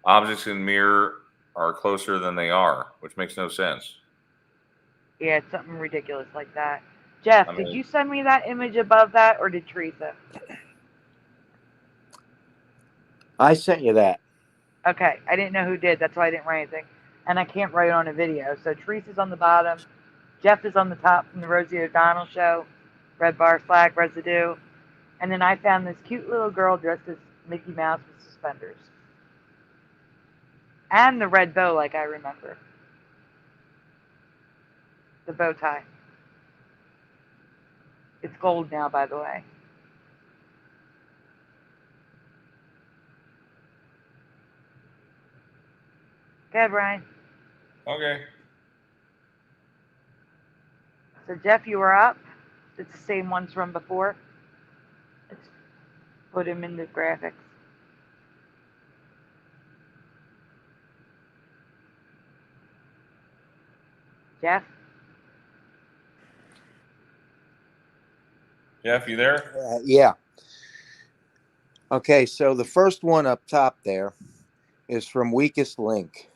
objects in mirror are closer than they are, which makes no sense. Yeah, it's something ridiculous like that. Jeff, did you send me that image above that, or did Theresa? I sent you that. Okay, I didn't know who did. That's why I didn't write anything. And I can't write on a video. So Theresa's on the bottom. Jeff is on the top from the Rosie O'Donnell show. Red bar flag, Residue. And then I found this cute little girl dressed as Mickey Mouse with suspenders. And the red bow, like I remember. The bow tie. It's gold now, by the way. Go ahead, Brian. Okay. So, Jeff, you were up. It's the same ones from before. Let's put him in the graphics. Jeff? Jeff, you there? Yeah. Okay, so the first one up top there is from Weakest Link.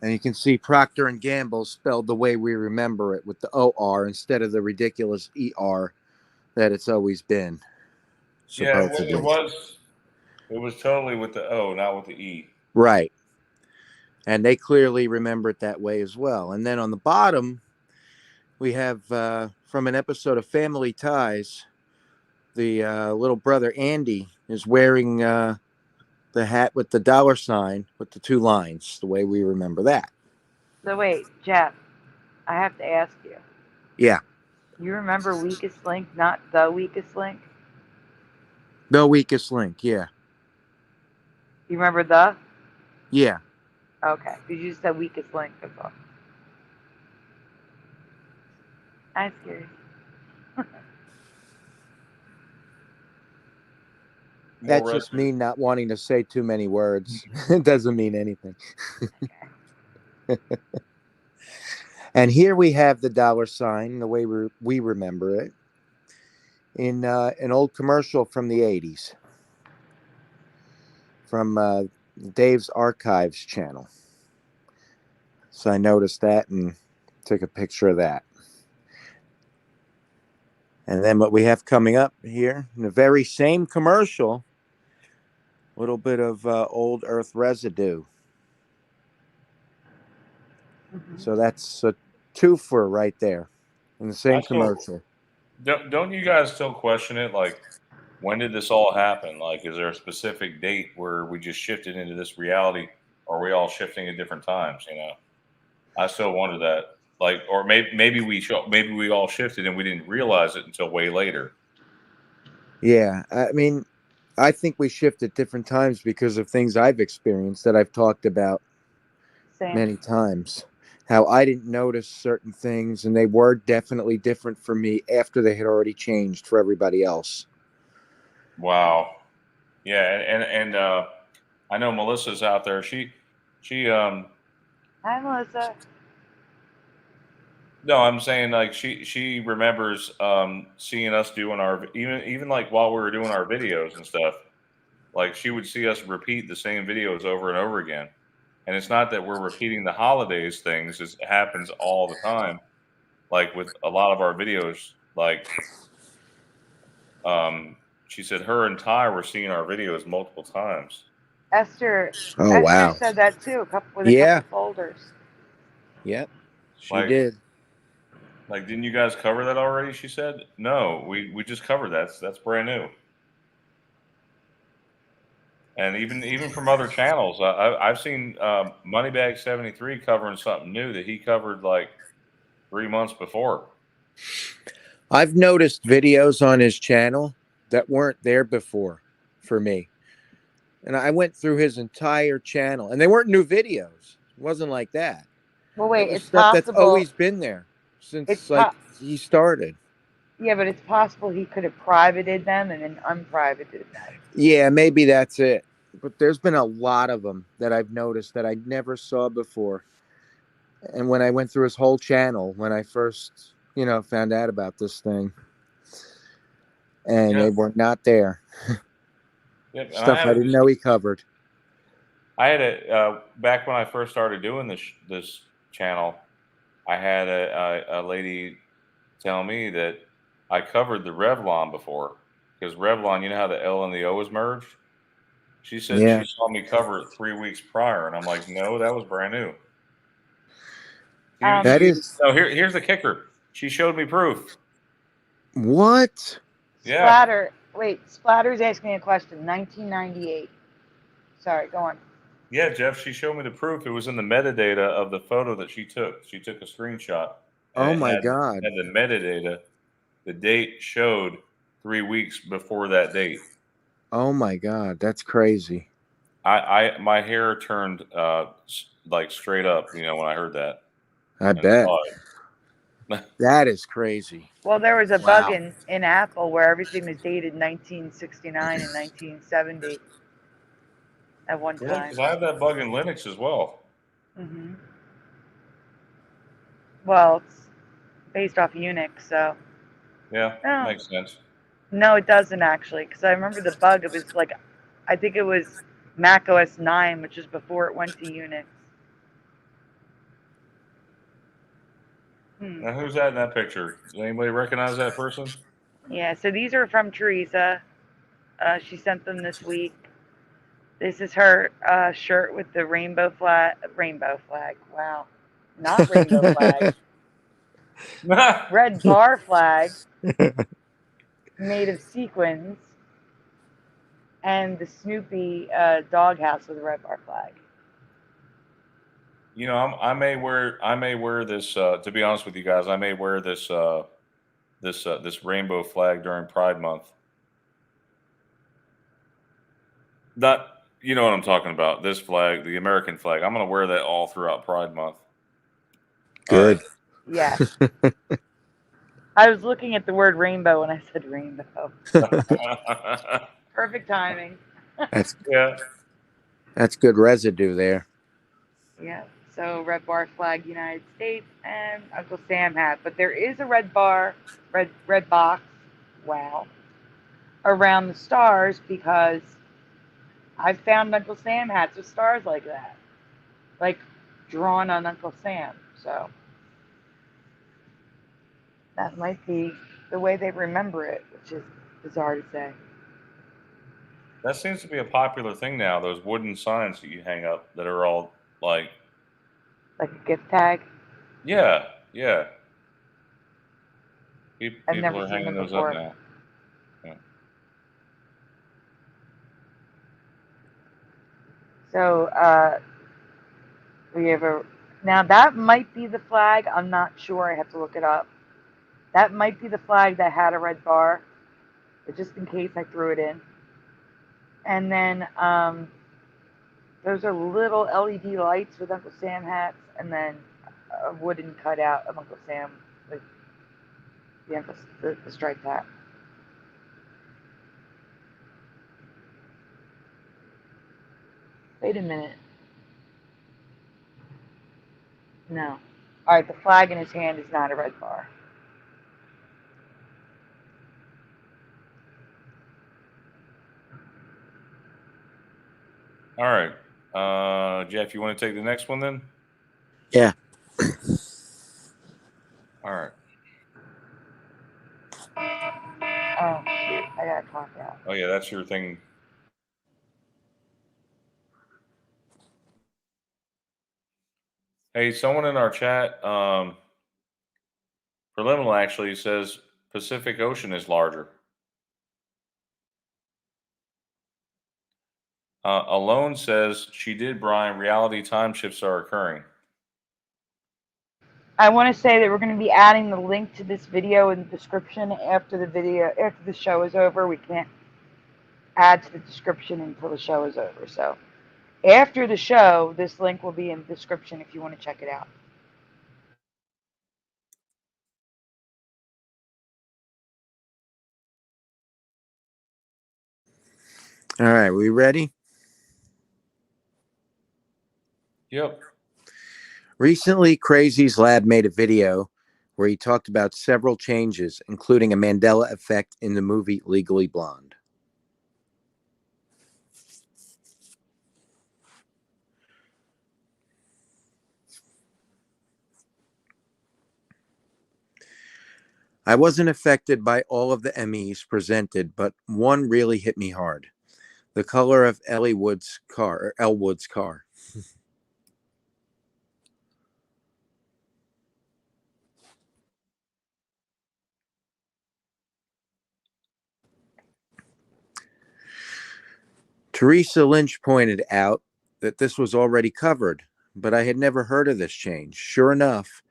And you can see Procter & Gamble spelled the way we remember it, with the OR instead of the ridiculous ER that it's always been. Supposedly. Yeah, it was totally with the O, not with the E. Right. And they clearly remember it that way as well. And then on the bottom, we have from an episode of Family Ties, the little brother Andy is wearing the hat with the $sign with the two lines, the way we remember that. So wait, Jeff, I have to ask you. Yeah. You remember Weakest Link, not the Weakest Link? The Weakest Link, yeah. You remember the? Yeah. Okay, because you said Weakest Link. That's all. I'm curious. That's just me not wanting to say too many words. It doesn't mean anything. And here we have the $sign, the way we remember it, in an old commercial from the 80s, from Dave's Archives channel. So I noticed that and took a picture of that. And then what we have coming up here, in the very same commercial, a little bit of old Earth residue. Mm-hmm. So that's a twofer right there in the same commercial. Don't you guys still question it? Like, when did this all happen? Like, is there a specific date where we just shifted into this reality, or are we all shifting at different times? You know, I still wonder that. Like, or maybe we all shifted and we didn't realize it until way later. Yeah, I mean, I think we shift at different times because of things I've experienced that I've talked about many times. how I didn't notice certain things, and they were definitely different for me after they had already changed for everybody else. Wow. Yeah, and I know Melissa's out there. She Hi, Melissa. no, I'm saying like she remembers seeing us doing our even like while we were doing our videos and stuff. Like she would see us repeat the same videos over and over again. And it's not that we're repeating the holidays things, it happens all the time. Like with a lot of our videos, like she said her and Ty were seeing our videos multiple times. Esther Oh, wow. said that too, with a Yeah. couple folders. Yep, she Like, did. Like, didn't you guys cover that already? She said, no, we just covered that. That's brand new. And even from other channels, I've seen Moneybag 73 covering something new that he covered like 3 months before. I've noticed videos on his channel that weren't there before for me. And I went through his entire channel, and they weren't new videos. It wasn't like that. Well, It wait, was it's stuff that's possible. always been there since he started. Yeah, but it's possible he could have privated them and then unprivated them. Yeah, maybe that's it. But there's been a lot of them that I've noticed that I never saw before. And when I went through his whole channel, when I first, found out about this thing, and they were not there. Yep, and Stuff I didn't know he covered. I had back when I first started doing this channel, I had a lady tell me that I covered the Revlon before, because Revlon, you know how the L and the O is merged? She said she saw me cover it 3 weeks prior, and I'm like, no, that was brand new. That is. No, here's the kicker. She showed me proof. What? Yeah. Splatter. Wait, Splatter's asking a question. 1998. Sorry, go on. Yeah, Jeff, she showed me the proof. It was in the metadata of the photo that she took. She took a screenshot. Oh my God. And the metadata, the date showed 3 weeks before that date. Oh my God, that's crazy. My hair turned like straight up, when I heard that. I bet. That is crazy. Well, there was a bug in Apple where everything was dated 1969 and 1970 at one time. Because I have that bug in Linux as well. Mm-hmm. Well, it's based off Unix, so. Yeah, makes sense. No, it doesn't actually, because I remember the bug. It was like, I think it was Mac OS 9, which is before it went to Unix. Now, who's that in that picture? Does anybody recognize that person? Yeah, so these are from Theresa. She sent them this week. This is her shirt with the rainbow flag. Wow. Not rainbow flag. Red bar flag made of sequins. And the Snoopy doghouse with a red bar flag. I may wear this. To be honest with you guys, I may wear this this rainbow flag during Pride Month. Not, you know what I'm talking about. This flag, the American flag. I'm going to wear that all throughout Pride Month. Good. Yeah. I was looking at the word rainbow when I said rainbow. Perfect timing. That's good residue there. Yeah. So red bar flag, United States, and Uncle Sam hat. But there is a red bar, red box. Wow. Around the stars, because I've found Uncle Sam hats with stars like that, like drawn on Uncle Sam. So that might be the way they remember it, which is bizarre to say. That seems to be a popular thing now. Those wooden signs that you hang up that are all like a gift tag. Yeah. People never are seen hanging them those before. up now. Yeah. So we have now that might be the flag. I'm not sure. I have to look it up. That might be the flag that had a red bar, but just in case I threw it in. And then those are little LED lights with Uncle Sam hats, and then a wooden cutout of Uncle Sam with the striped hat. Wait a minute. No. All right, the flag in his hand is not a red bar. All right. Jeff, you want to take the next one then? Yeah. All right. Oh, shoot. I got to clock out. Oh, yeah, that's your thing. Hey, someone in our chat, Preliminal actually says Pacific Ocean is larger. Alone says she did, Brian. Reality time shifts are occurring. I want to say that we're going to be adding the link to this video in the description after the show is over. We can't add to the description until the show is over. So after the show, this link will be in the description if you want to check it out. All right, we ready? Yep. Recently, Crazies Lab made a video where he talked about several changes, including a Mandela effect in the movie Legally Blonde. I wasn't affected by all of the MEs presented, but one really hit me hard. The color of Elle Wood's car. Theresa Lynch pointed out that this was already covered, but I had never heard of this change. Sure enough,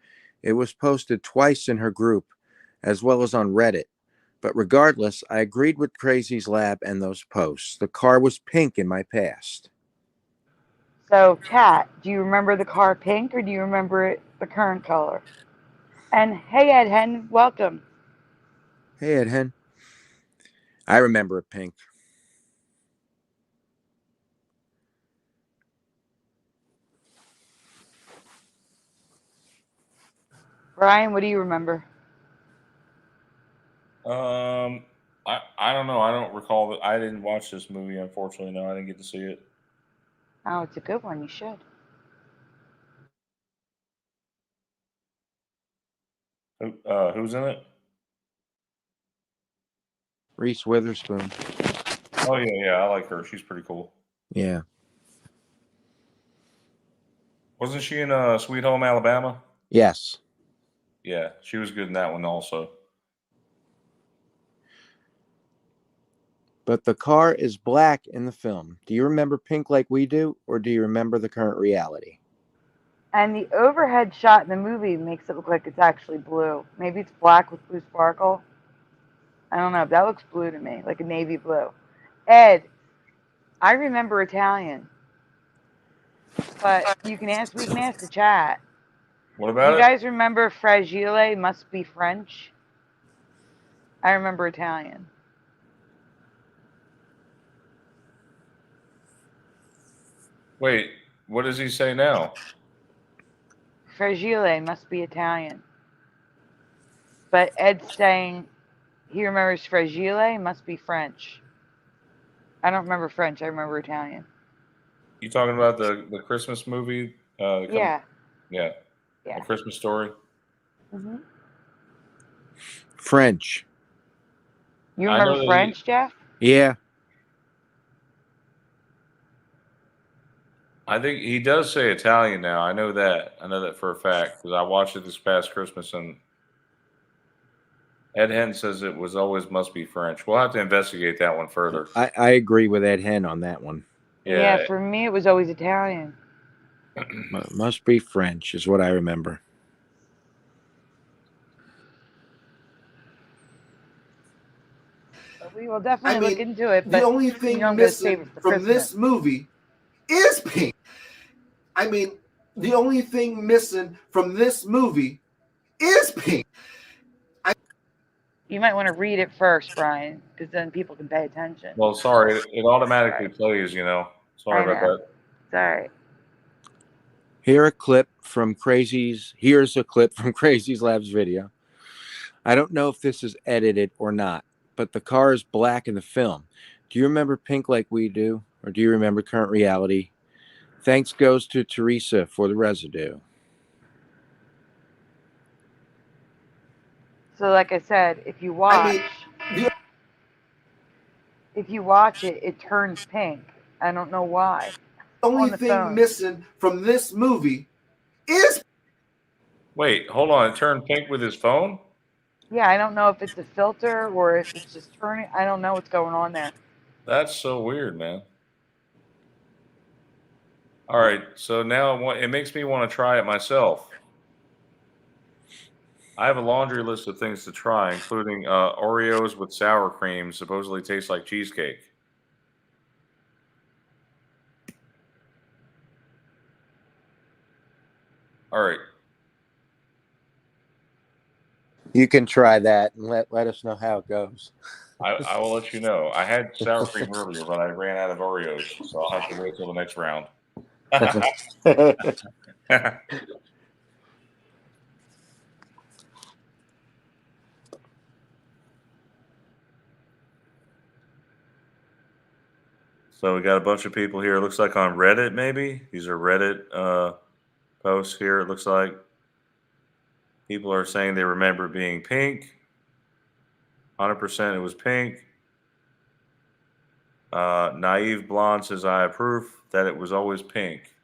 it was posted twice in her group, as well as on Reddit. But regardless, I agreed with Crazies Lab and those posts. The car was pink in my past. So, chat, do you remember the car pink or do you remember it the current color? And hey, Ed Hen, welcome. Hey, Ed Hen. I remember it pink. Brian, what do you remember? I don't know. I don't recall that. I didn't watch this movie, unfortunately. No, I didn't get to see it. Oh, it's a good one. You should. Who's in it? Reese Witherspoon. Oh yeah, I like her. She's pretty cool. Yeah. Wasn't she in Sweet Home Alabama? Yes. Yeah, she was good in that one also. But the car is black in the film. Do you remember pink like we do, or do you remember the current reality? And the overhead shot in the movie makes it look like it's actually blue. Maybe it's black with blue sparkle. I don't know. That looks blue to me, like a navy blue. Ed, I remember Italian, but we can ask the chat. What Do about you it? guys remember fragile must be French? I remember Italian. Wait, what does he say now? Fragile must be Italian. But Ed's saying he remembers fragile must be French. I don't remember French. I remember Italian. You talking about the Christmas movie? Yeah. Yeah. Yeah. A Christmas Story. Mm-hmm. French. You remember French, Jeff? Yeah. I think he does say Italian now. I know that. I know that for a fact because I watched it this past Christmas, and Ed Hen says it was always must be French. We'll have to investigate that one further. I agree with Ed Hen on that one. Yeah, for me it was always Italian. Must be French is what I remember. But we will definitely look into it. The only thing missing from this movie is pink. I mean, the only thing missing from this movie is pink. You might want to read it first, Brian, because then people can pay attention. Well, sorry, it automatically plays, you know. Sorry about that. It's all right. Here's a clip from Crazies Lab's video. I don't know if this is edited or not, but the car is black in the film. Do you remember pink like we do? Or do you remember current reality? Thanks goes to Theresa for the residue. So, like I said, if you watch, it turns pink. I don't know why. The only thing missing from this movie is. Wait, hold on. It turned pink with his phone? Yeah, I don't know if it's a filter or if it's just turning. I don't know what's going on there. That's so weird, man. All right, so now it makes me want to try it myself. I have a laundry list of things to try, including Oreos with sour cream, supposedly taste like cheesecake. All right. You can try that and let us know how it goes. I will let you know. I had sour cream earlier, but I ran out of Oreos, so I'll have to wait till the next round. So we got a bunch of people here. It looks like on Reddit, maybe. These are Reddit posts here, it looks like. People are saying they remember being pink. 100% it was pink. Naive Blonde says, I approve that it was always pink.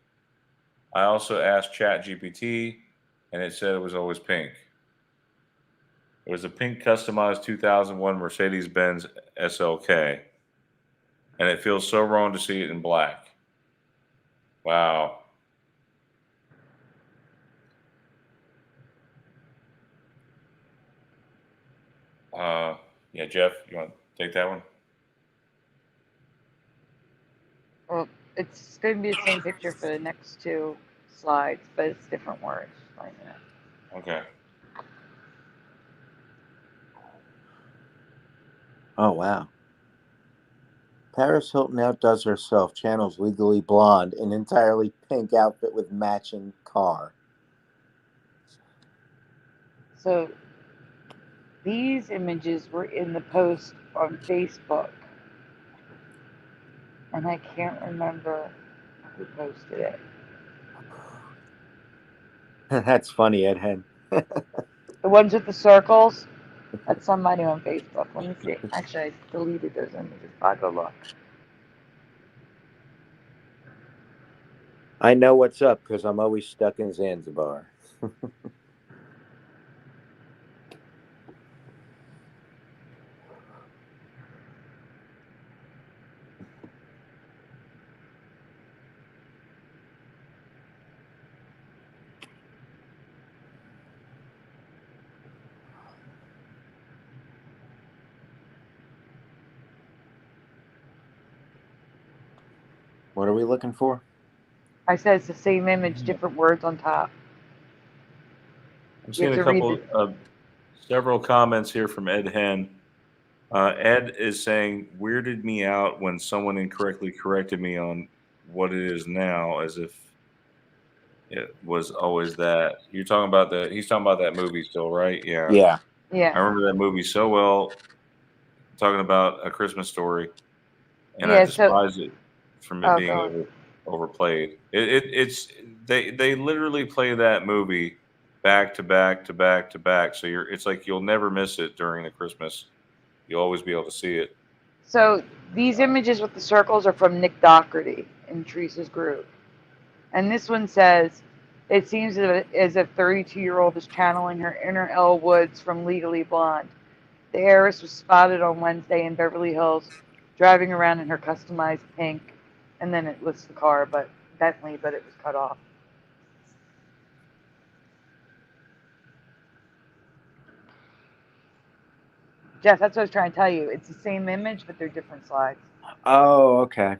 I also asked ChatGPT, and it said it was always pink. It was a pink customized 2001 Mercedes-Benz SLK. And it feels so wrong to see it in black. Wow. Yeah, Jeff, you want to take that one? Well, it's going to be the same picture for the next two slides, but it's different words. Okay. Oh, wow. Paris Hilton outdoes herself, channels Legally Blonde, an entirely pink outfit with matching car. So these images were in the post on Facebook. And I can't remember who posted it. That's funny, Ed Hen. The ones with the circles? That's somebody on Facebook. Let me see. Actually, I deleted those images. I'll go look. I know what's up because I'm always stuck in Zanzibar. What are we looking for? I said it's the same image, different words on top. I'm seeing a couple of several comments here from Ed Hen. Ed is saying, weirded me out when someone incorrectly corrected me on what it is now, as if it was always that. He's talking about that movie still, right? Yeah. Yeah. Yeah. I remember that movie so well, talking about A Christmas Story, and Yeah, I despise it from it being overplayed. They literally play that movie back to back to back to back. So it's like you'll never miss it during the Christmas. You'll always be able to see it. So these images with the circles are from Nick Doherty in Teresa's group. And this one says, it seems as if 32-year-old is channeling her inner Elle Woods from Legally Blonde. The heiress was spotted on Wednesday in Beverly Hills, driving around in her customized pink. And then it lists the car, but it was cut off. Jeff, that's what I was trying to tell you. It's the same image, but they're different slides. Oh, okay.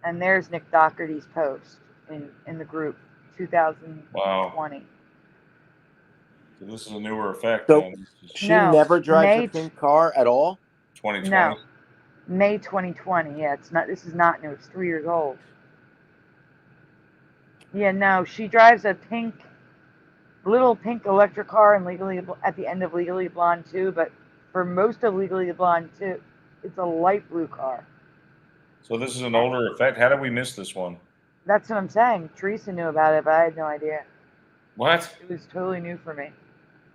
And there's Nick Doherty's post in the group, 2020. Wow. So this is a newer effect So then. This is she No, never drives a May pink car at all? 2020. No, May 2020. Yeah, it's not. This is not new. It's 3 years old. Yeah, no, she drives a little pink electric car and at the end of Legally Blonde 2, but for most of Legally Blonde 2, it's a light blue car. So this is an older effect. How did we miss this one? That's what I'm saying. Teresa knew about it, but I had no idea. What? It was totally new for me.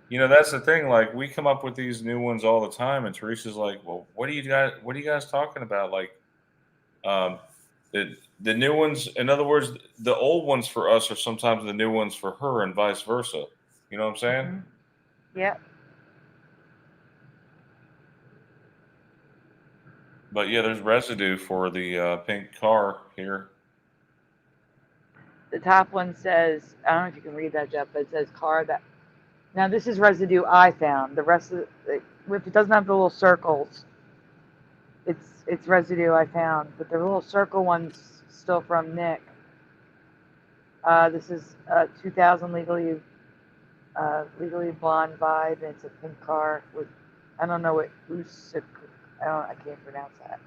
You know, that's the thing. Like, we come up with these new ones all the time, and Teresa's like, "Well, what are you guys talking about?" Like, the new ones. In other words, the old ones for us are sometimes the new ones for her, and vice versa. You know what I'm saying? Mm-hmm. Yep. But yeah, there's residue for the pink car here. The top one says, I don't know if you can read that, Jeff, but it says car that. Now this is residue I found. The rest of if it doesn't have the little circles, it's residue I found. But the little circle one's still from Nick. This is 2000 legally blonde vibe, and it's a pink car with, I don't know what I can't pronounce that.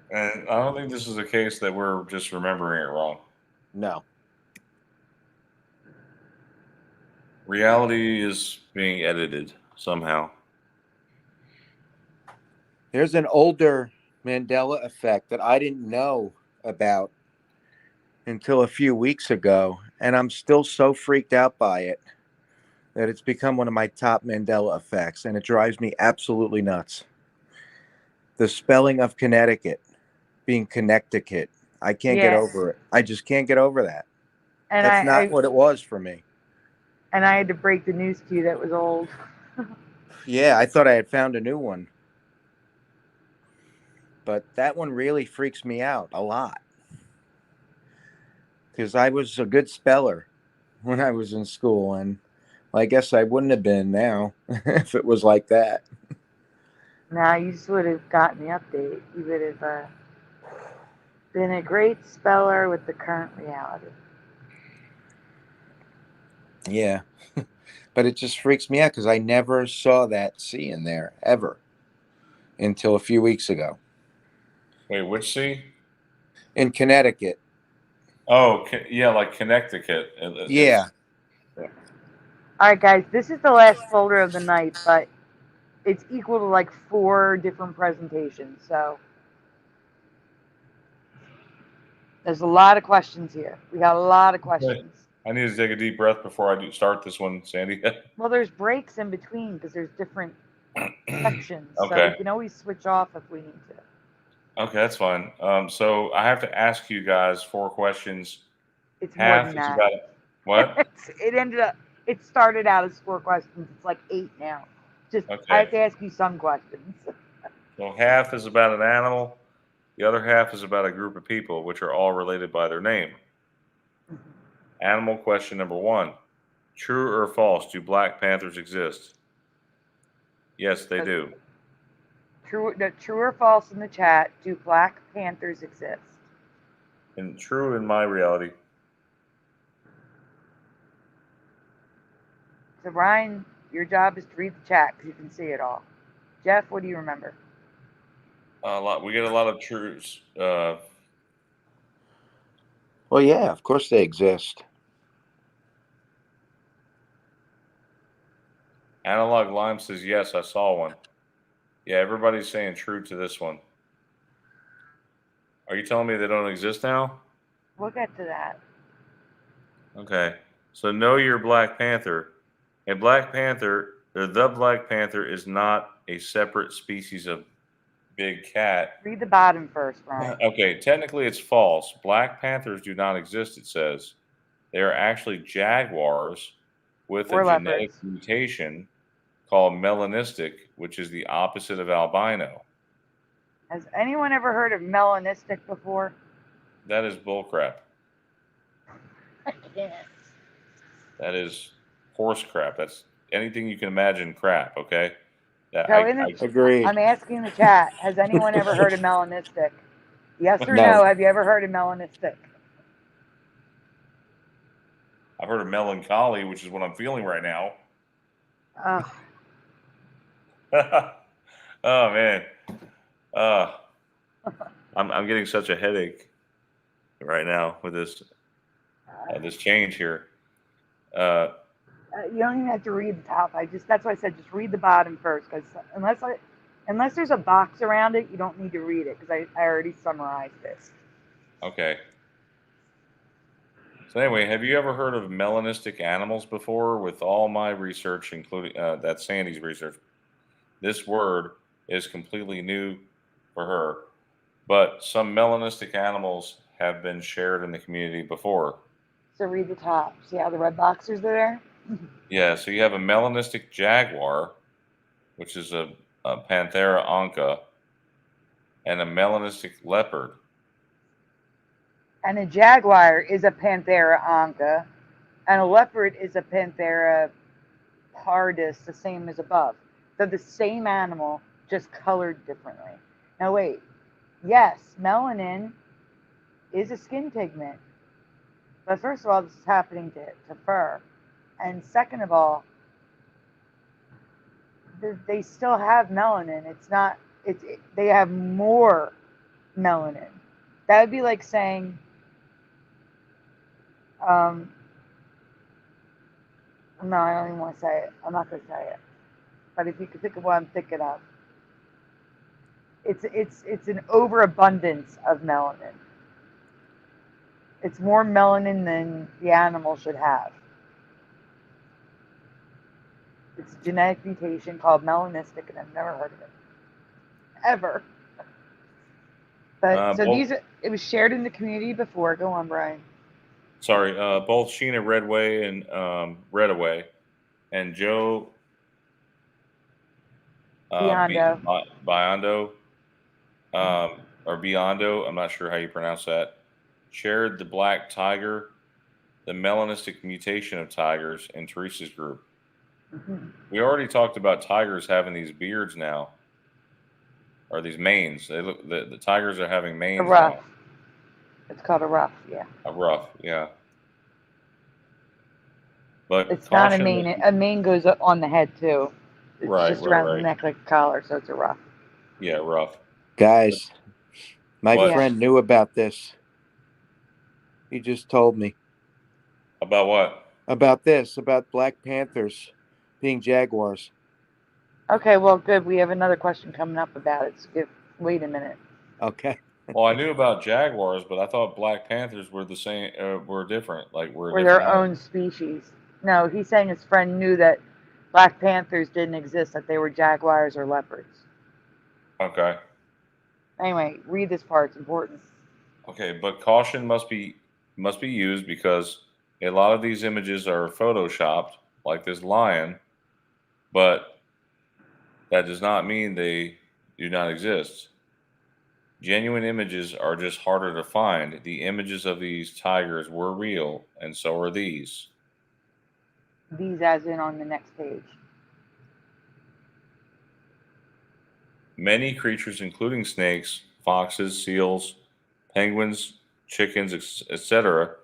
And I don't think this is a case that we're just remembering it wrong. No. Reality is being edited somehow. There's an older Mandela effect that I didn't know about until a few weeks ago, and I'm still so freaked out by it that it's become one of my top Mandela effects, and it drives me absolutely nuts. The spelling of Connecticut being Connecticut. I can't get over it. I just can't get over that. And That's not what it was for me. And I had to break the news to you that was old. Yeah, I thought I had found a new one. But that one really freaks me out a lot. Because I was a good speller when I was in school, and I guess I wouldn't have been now if it was like that. Now you just would have gotten the update. You would have been a great speller with the current reality. Yeah. But it just freaks me out because I never saw that C in there ever until a few weeks ago. Wait, which C? In Connecticut. Oh, yeah, like Connecticut. Yeah. All right, guys, this is the last folder of the night, but it's equal to like 4 different presentations. So there's a lot of questions here. We got a lot of questions. I need to take a deep breath before I start this one, Sandy. Well, there's breaks in between because there's different sections. Okay. So we can always switch off if we need to. Okay, that's fine. So I have to ask you guys 4 questions. It's more than that. What? It started out as 4 questions. It's like 8 now. Just Okay. I have to ask you some questions. So half is about an animal. The other half is about a group of people, which are all related by their name. Animal question number 1. True or false, do Black Panthers exist? Yes, they do. True or false in the chat, do Black Panthers exist? And true in my reality. So Ryan, your job is to read the chat because you can see it all. Jeff, what do you remember? A lot. We get a lot of truths. Well, yeah, of course they exist. Analog Lime says, yes, I saw one. Yeah, everybody's saying true to this one. Are you telling me they don't exist now? We'll get to that. Okay. So know your Black Panther. The Black Panther is not a separate species of big cat. Read the bottom first, Ryan. Okay, technically it's false. Black Panthers do not exist, it says. They are actually jaguars with a genetic mutation called melanistic, which is the opposite of albino. Has anyone ever heard of melanistic before? That is bullcrap. I can't. That is horse crap. That's anything you can imagine crap, okay? That So in the, Agreed. I'm asking the chat, has anyone ever heard of melanistic? Yes or No. no? Have you ever heard of melanistic? I've heard of melancholy, which is what I'm feeling right now. Ugh. Oh man, I'm getting such a headache right now with this change here. You don't even have to read the top. That's why I said just read the bottom first, because unless there's a box around it, you don't need to read it, because I already summarized it. Okay. So anyway, have you ever heard of melanistic animals before? With all my research, including that's Sandy's research, this word is completely new for her. But some melanistic animals have been shared in the community before. So read the top. See how the red boxers are there? Yeah, so you have a melanistic jaguar, which is a Panther onca, and a melanistic leopard. And a jaguar is a Panthera onca, and a leopard is a Panthera pardus, the same as above. They're the same animal, just colored differently. Now wait, yes, melanin is a skin pigment. But first of all, this is happening to fur. And second of all, they still have melanin. They have more melanin. That would be like saying, no, I don't even want to say it. I'm not going to say it. But if you could think of what I'm thinking of, it's an overabundance of melanin. It's more melanin than the animal should have. It's a genetic mutation called melanistic, and I've never heard of it ever. But it was shared in the community before. Go on, Brian. Sorry, both Sheena Redway and Redaway and Joe Biondo, or Biondo, I'm not sure how you pronounce that, shared the black tiger, the melanistic mutation of tigers in Theresa's group. Mm-hmm. We already talked about tigers having these beards now, or these manes. They look the tigers are having manes a ruff. now. It's called a ruff, yeah. A ruff, yeah. But it's not a mane. A mane goes on the head too. It's just around the neck like a collar, so it's a ruff. Yeah, ruff. Guys, my friend knew about this. He just told me. About what? About this, about Black Panthers being jaguars. Okay, well, good. We have another question coming up about it. So wait a minute. Okay. Well, I knew about jaguars, but I thought Black Panthers were the same. Were different. Like we're their own species. No, he's saying his friend knew that Black Panthers didn't exist, that they were jaguars or leopards. Okay. Anyway, read this part. It's important. Okay, but caution must be used because a lot of these images are photoshopped, like this lion, but that does not mean they do not exist. Genuine images are just harder to find. The images of these tigers were real, and so are these. These as in on the next page. Many creatures, including snakes, foxes, seals, penguins, chickens, etc.,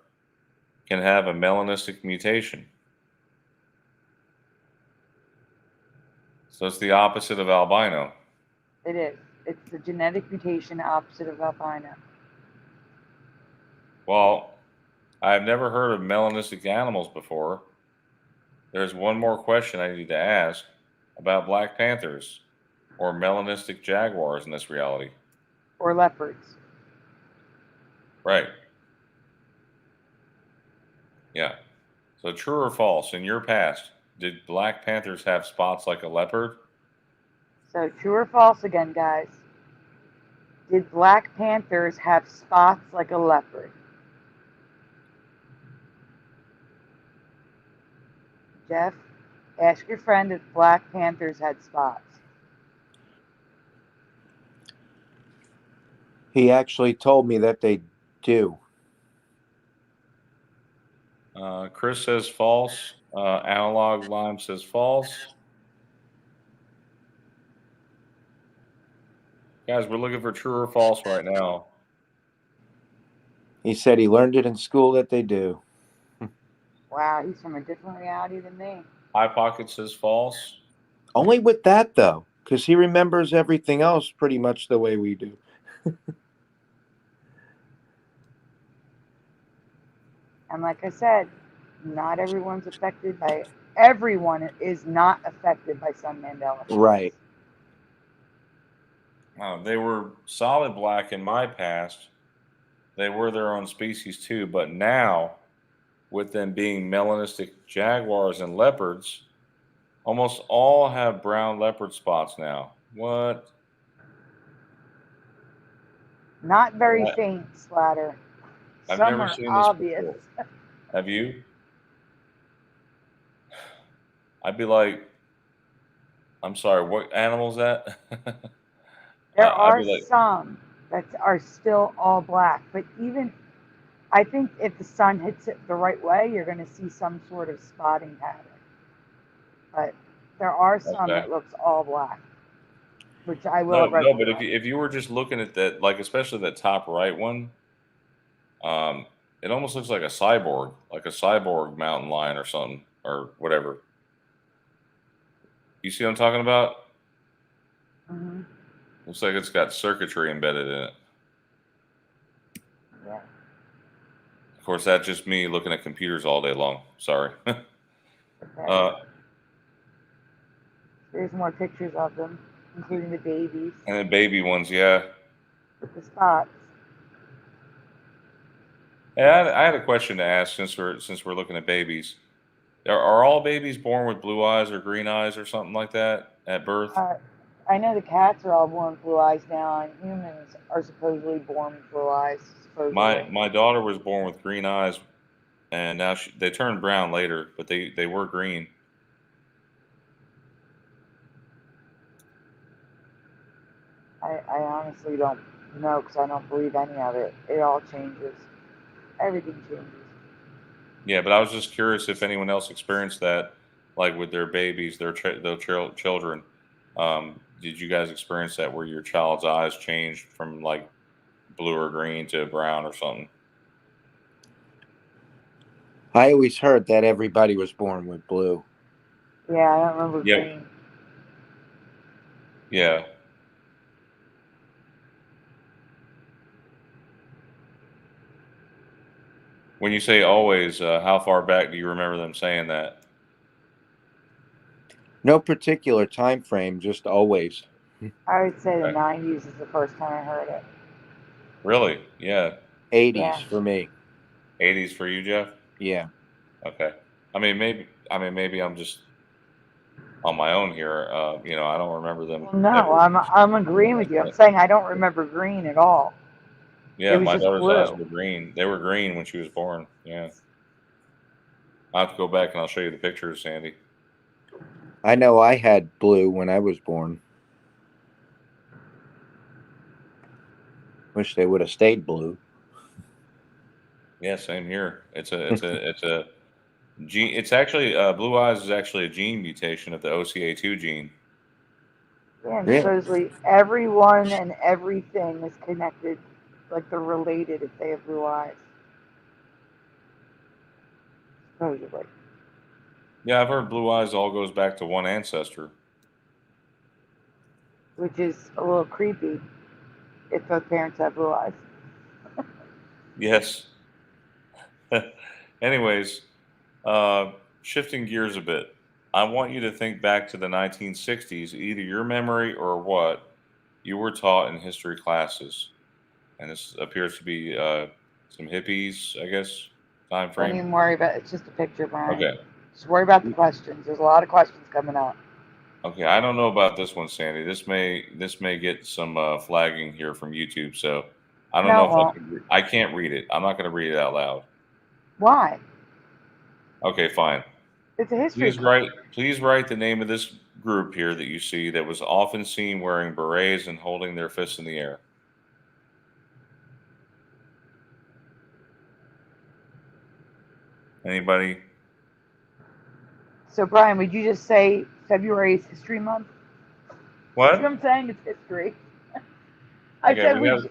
can have a melanistic mutation. So it's the opposite of albino. It is. It's the genetic mutation opposite of albino. Well, I've never heard of melanistic animals before. There's one more question I need to ask about Black Panthers or melanistic jaguars in this reality. Or leopards. Right. Yeah. So true or false, in your past, did Black Panthers have spots like a leopard? So true or false again, guys. Did Black Panthers have spots like a leopard? Jeff, ask your friend if Black Panthers had spots. He actually told me that they do. Chris says false. Analog Lime says false. Guys, we're looking for true or false right now. He said he learned it in school that they do. Wow, he's from a different reality than me. Eye Pocket says false. Only with that, though, because he remembers everything else pretty much the way we do. And like I said, not everyone's affected by. Everyone is not affected by some Mandela effects. Right. They were solid black in my past. They were their own species too, but now, with them being melanistic jaguars and leopards, almost all have brown leopard spots now. What? Not very What? faint, Slatter. I've Some never are seen obvious. this before. Have you? I'd be like, I'm sorry, what animal's that? There I'd are be like, some that are still all black, but even I think if the sun hits it the right way, you're going to see some sort of spotting pattern. But there are some okay. that looks all black, which I No, will no, but recognize. if you were just looking at that, like especially that top right one, it almost looks like a cyborg mountain lion or something or whatever. You see what I'm talking about? Mm-hmm. Looks like it's got circuitry embedded in it. Yeah. Of course, that's just me looking at computers all day long. Sorry. Okay. There's more pictures of them, including the babies And the baby ones, yeah. with the spots. Hey, I had a question to ask since we're looking at babies. Are all babies born with blue eyes or green eyes or something like that at birth? I know the cats are all born with blue eyes now, and humans are supposedly born with blue eyes. Supposedly. My daughter was born with green eyes, and now they turned brown later, but they were green. I honestly don't know because I don't believe any of it. It all changes. Everything changes. Yeah, but I was just curious if anyone else experienced that, like with their babies, their children. Did you guys experience that where your child's eyes changed from like blue or green to brown or something? I always heard that everybody was born with blue. Yeah, I don't remember Yep. green. Yeah. When you say always, how far back do you remember them saying that? No particular time frame, just always. I would say the Okay. 90s is the first time I heard it. Really? Yeah. 80s Yeah. for me. 80s for you, Jeff? Yeah. Okay. Maybe I'm just on my own here. I don't remember them Well, no, ever. I'm agreeing with you. I'm saying I don't remember green at all. Yeah, It was my just daughter's eyes blue. were green. They were green when she was born. Yeah. I'll have to go back and I'll show you the pictures, Sandy. I know I had blue when I was born. Wish they would have stayed blue. Yeah, same here. It's a gene. It's actually blue eyes is actually a gene mutation of the OCA2 gene. Yeah, and Really? supposedly everyone and everything is connected, like they're related if they have blue eyes. Supposedly. Yeah, I've heard blue eyes all goes back to one ancestor. Which is a little creepy if both parents have blue eyes. Yes. Anyways, shifting gears a bit, I want you to think back to the 1960s, either your memory or what you were taught in history classes. And this appears to be some hippies, I guess, time Don't frame. even worry about it. It's just a picture, Brian. Okay. Just worry about the questions. There's a lot of questions coming up. Okay, I don't know about this one, Sandy. This may get some flagging here from YouTube, so I don't No, know it if won't. I can't read it. I'm not going to read it out loud. Why? Okay, fine. It's a history class. Please write the name of this group here that you see that was often seen wearing berets and holding their fists in the air. Anybody? So, Brian, would you just say February is History Month? What? That's what I'm saying. It's history. I Okay, said, we have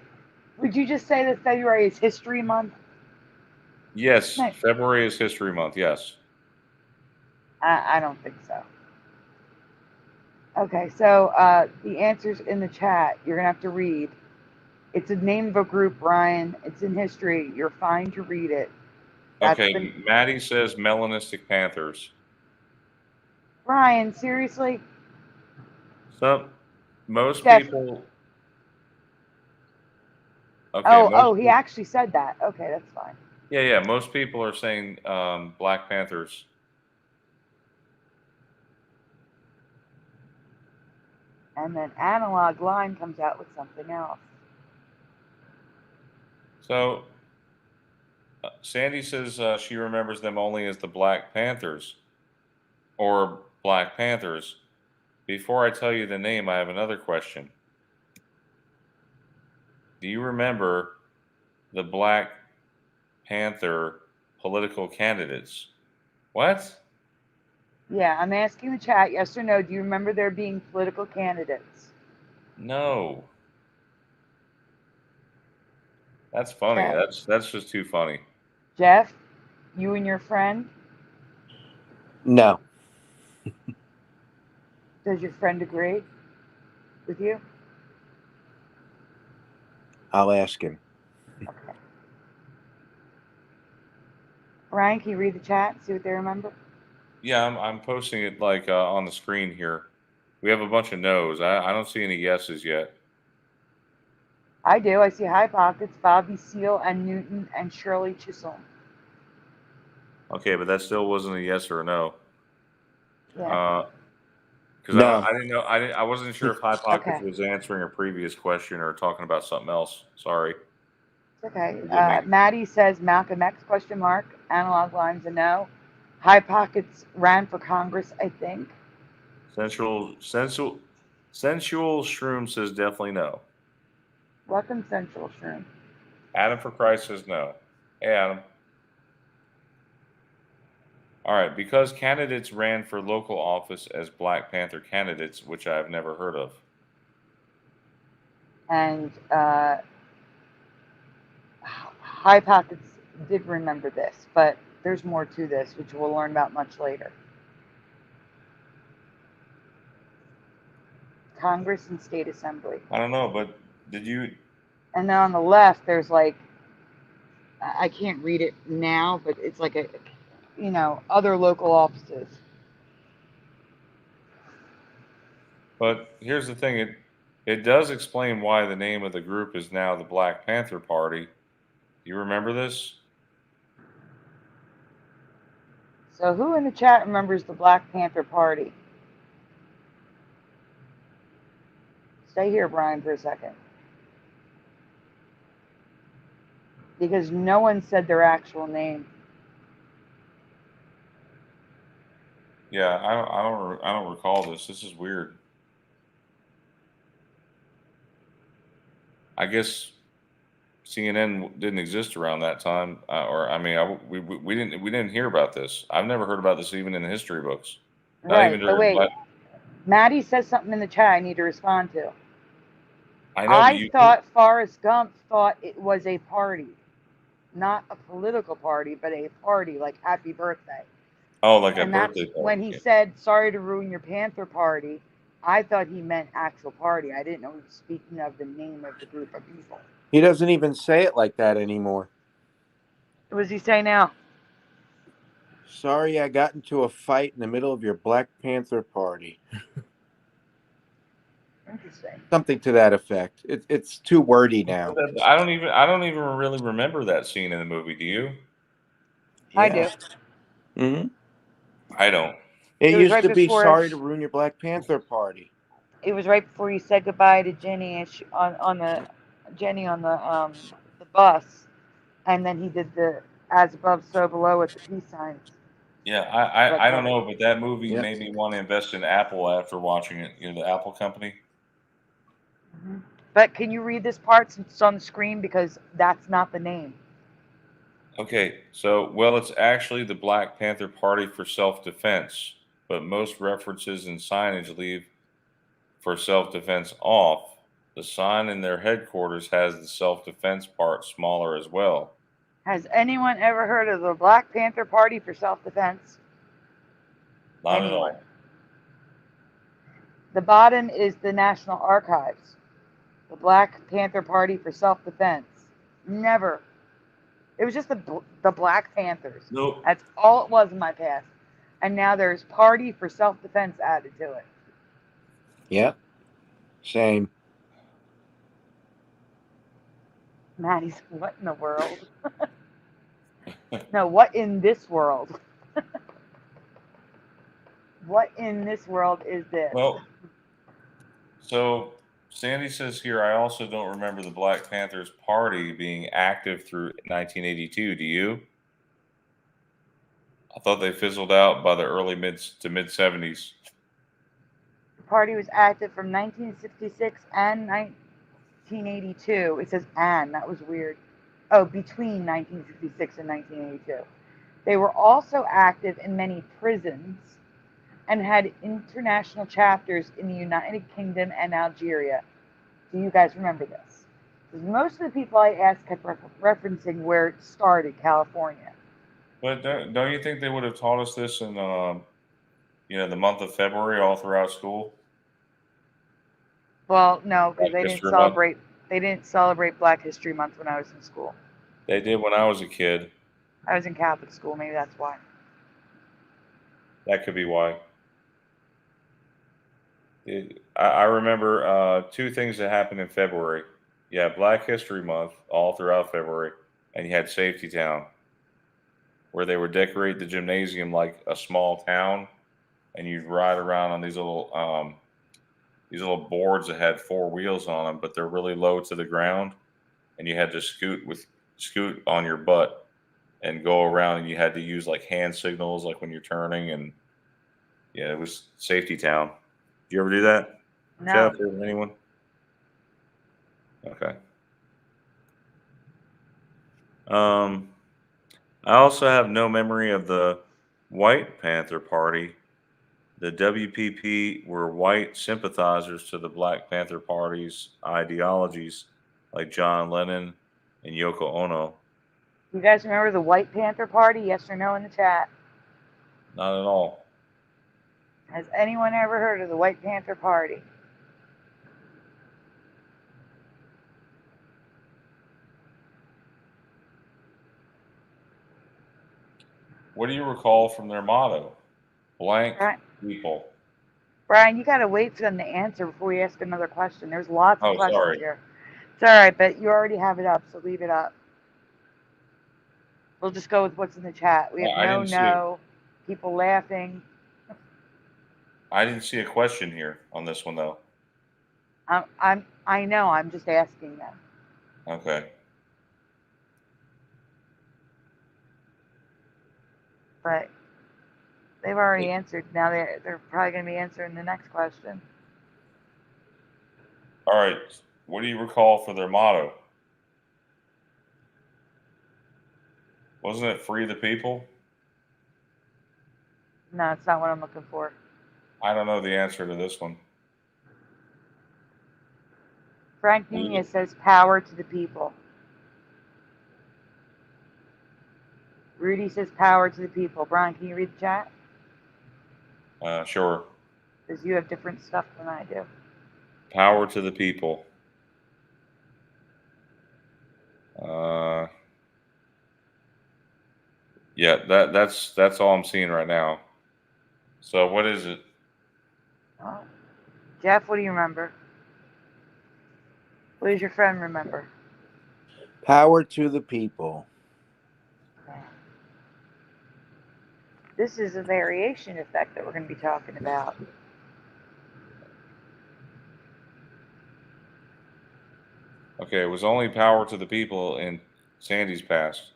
would you just say that February is History Month? yes. Nice. February is History Month. Yes. I don't think so. Okay, so the answer's in the chat. You're gonna have to read. It's a name of a group, Ryan. It's in history. You're fine to read it. That's Okay, Maddie says Melanistic Panthers. Ryan, seriously? Most Jeff. people. Okay, Oh, he actually said that. Okay, that's fine. Yeah. Most people are saying Black Panthers. And then Analog Line comes out with something else. So Sandy says she remembers them only as the Black Panthers or Black Panthers. Before I tell you the name, I have another question. Do you remember the Black Panther political candidates? What? Yeah, I'm asking the chat, yes or no. Do you remember there being political candidates? No. That's funny. Okay. That's just too funny. Jeff, you and your friend? No. Does your friend agree with you? I'll ask him. Okay. Ryan, can you read the chat and see what they remember? Yeah, I'm posting it like on the screen here. We have a bunch of no's. I don't see any yeses yet. I do. I see High Pockets, Bobby Seale, and Newton, and Shirley Chisholm. Okay, but that still wasn't a yes or a no. Yeah. Because No. I didn't know. I wasn't sure if High Pockets Okay. was answering a previous question or talking about something else. Sorry. It's okay. Forgive me. Maddie says Malcolm X ? Analog Line's a no. High Pockets ran for Congress, I think. Sensual Shroom says definitely no. Welcome, Central Shroom. Adam for Christ says no. Hey, Adam. All right, because candidates ran for local office as Black Panther candidates, which I have never heard of. And High Pockets did remember this, but there's more to this, which we'll learn about much later. Congress and State Assembly. I don't know, but did you? And then on the left, there's like, I can't read it now, but it's like a, other local offices. But here's the thing: it does explain why the name of the group is now the Black Panther Party. You remember this? So who in the chat remembers the Black Panther Party? Stay here, Brian, for a second. Because no one said their actual name. Yeah, I don't recall this. This is weird. I guess CNN didn't exist around that time, we didn't hear about this. I've never heard about this even in the history books. Not Right, even but during wait. Maddie says something in the chat I need to respond to. I know. I thought Forrest Gump thought it was a party. Not a political party, but a party, like happy birthday. Oh, like a And birthday that's party. when he said, sorry to ruin your Panther party. I thought he meant actual party. I didn't know he was speaking of the name of the group of people. He doesn't even say it like that anymore. What does he say now? Sorry, I got into a fight in the middle of your Black Panther party. Interesting. Something to that effect. It's too wordy now. I don't even really remember that scene in the movie. Do you? Yeah. I do. Mm-hmm. I don't. It was used right to be before- sorry to ruin your Black Panther party. It was right before you said goodbye to Jenny on the bus, and then he did the as above, so below with the peace signs. Yeah, I don't know, but that movie made me want to invest in Apple after watching it. You know, the Apple company. Mm-hmm. But can you read this part since it's on the screen, because that's not the name? Okay, so, well, it's actually the Black Panther Party for Self-Defense, but most references and signage leave for self-defense off. The sign in their headquarters has the self-defense part smaller as well. Has anyone ever heard of the Black Panther Party for self-defense? Not at Anyone? all. The bottom is the National Archives. The Black Panther Party for self-defense. Never. It was just the Black Panthers. Nope. That's all it was in my past. And now there's Party for Self-Defense added to it. Yep. Same. Maddie's, what in the world? No, what in this world? What in this world is this? Well, so Sandy says here, I also don't remember the Black Panthers Party being active through 1982. Do you? I thought they fizzled out by the early mid 70s. The party was active from 1966 and 1982. It says and. That was weird. Oh, between 1966 and 1982. They were also active in many prisons and had international chapters in the United Kingdom and Algeria. Do you guys remember this? Because most of the people I asked kept referencing where it started, California. But don't you think they would have taught us this in the month of February all throughout school? Well, no, because Black they History Month? didn't celebrate Black History Month when I was in school. They did when I was a kid. I was in Catholic school, maybe that's why. That could be why. I remember two things that happened in February. You had Black History Month all throughout February, and you had Safety Town, where they would decorate the gymnasium like a small town, and you'd ride around on these little boards that had four wheels on them, but they're really low to the ground, and you had to scoot on your butt and go around, and you had to use like hand signals, like when you're turning, and yeah, it was Safety Town. Did you ever do that? No. Jeff, or anyone? Okay. I also have no memory of the White Panther Party. The WPP were white sympathizers to the Black Panther Party's ideologies, like John Lennon and Yoko Ono. You guys remember the White Panther Party? Yes or no in the chat? Not at all. Has anyone ever heard of the White Panther Party? What do you recall from their motto? Blank Right. people. Brian, you got to wait for them to answer before you ask another question. There's lots of Oh, questions sorry. here. It's all right, but you already have it up, so leave it up. We'll just go with what's in the chat. We have I didn't see it. no, people laughing. I didn't see a question here on this one though. I know. I'm just asking them. Okay. But they've already answered. Now they're probably going to be answering the next question. All right. What do you recall for their motto? Wasn't it free the people? No, it's not what I'm looking for. I don't know the answer to this one. Frank Nunez says power to the people. Rudy says power to the people. Brian, can you read the chat? Sure. Because you have different stuff than I do. Power to the people. Yeah, that's all I'm seeing right now. So what is it? Oh. Jeff, what do you remember? What does your friend remember? Power to the people. Okay. This is a variation effect that we're going to be talking about. Okay, it was only power to the people in Sandy's past.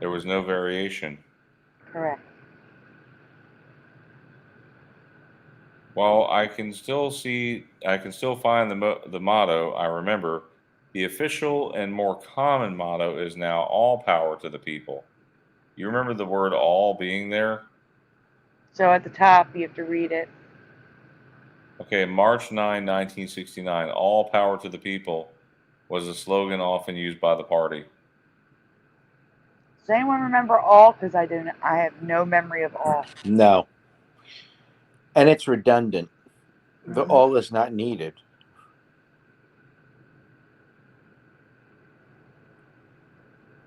There was no variation. Correct. Well, I can still find the motto. I remember the official and more common motto is now all power to the people. You remember the word all being there? So at the top, you have to read it. Okay, March 9, 1969. All power to the people was a slogan often used by the party. Does anyone remember all? Because I didn't. I have no memory of all. No. And it's redundant. The Mhm. all is not needed.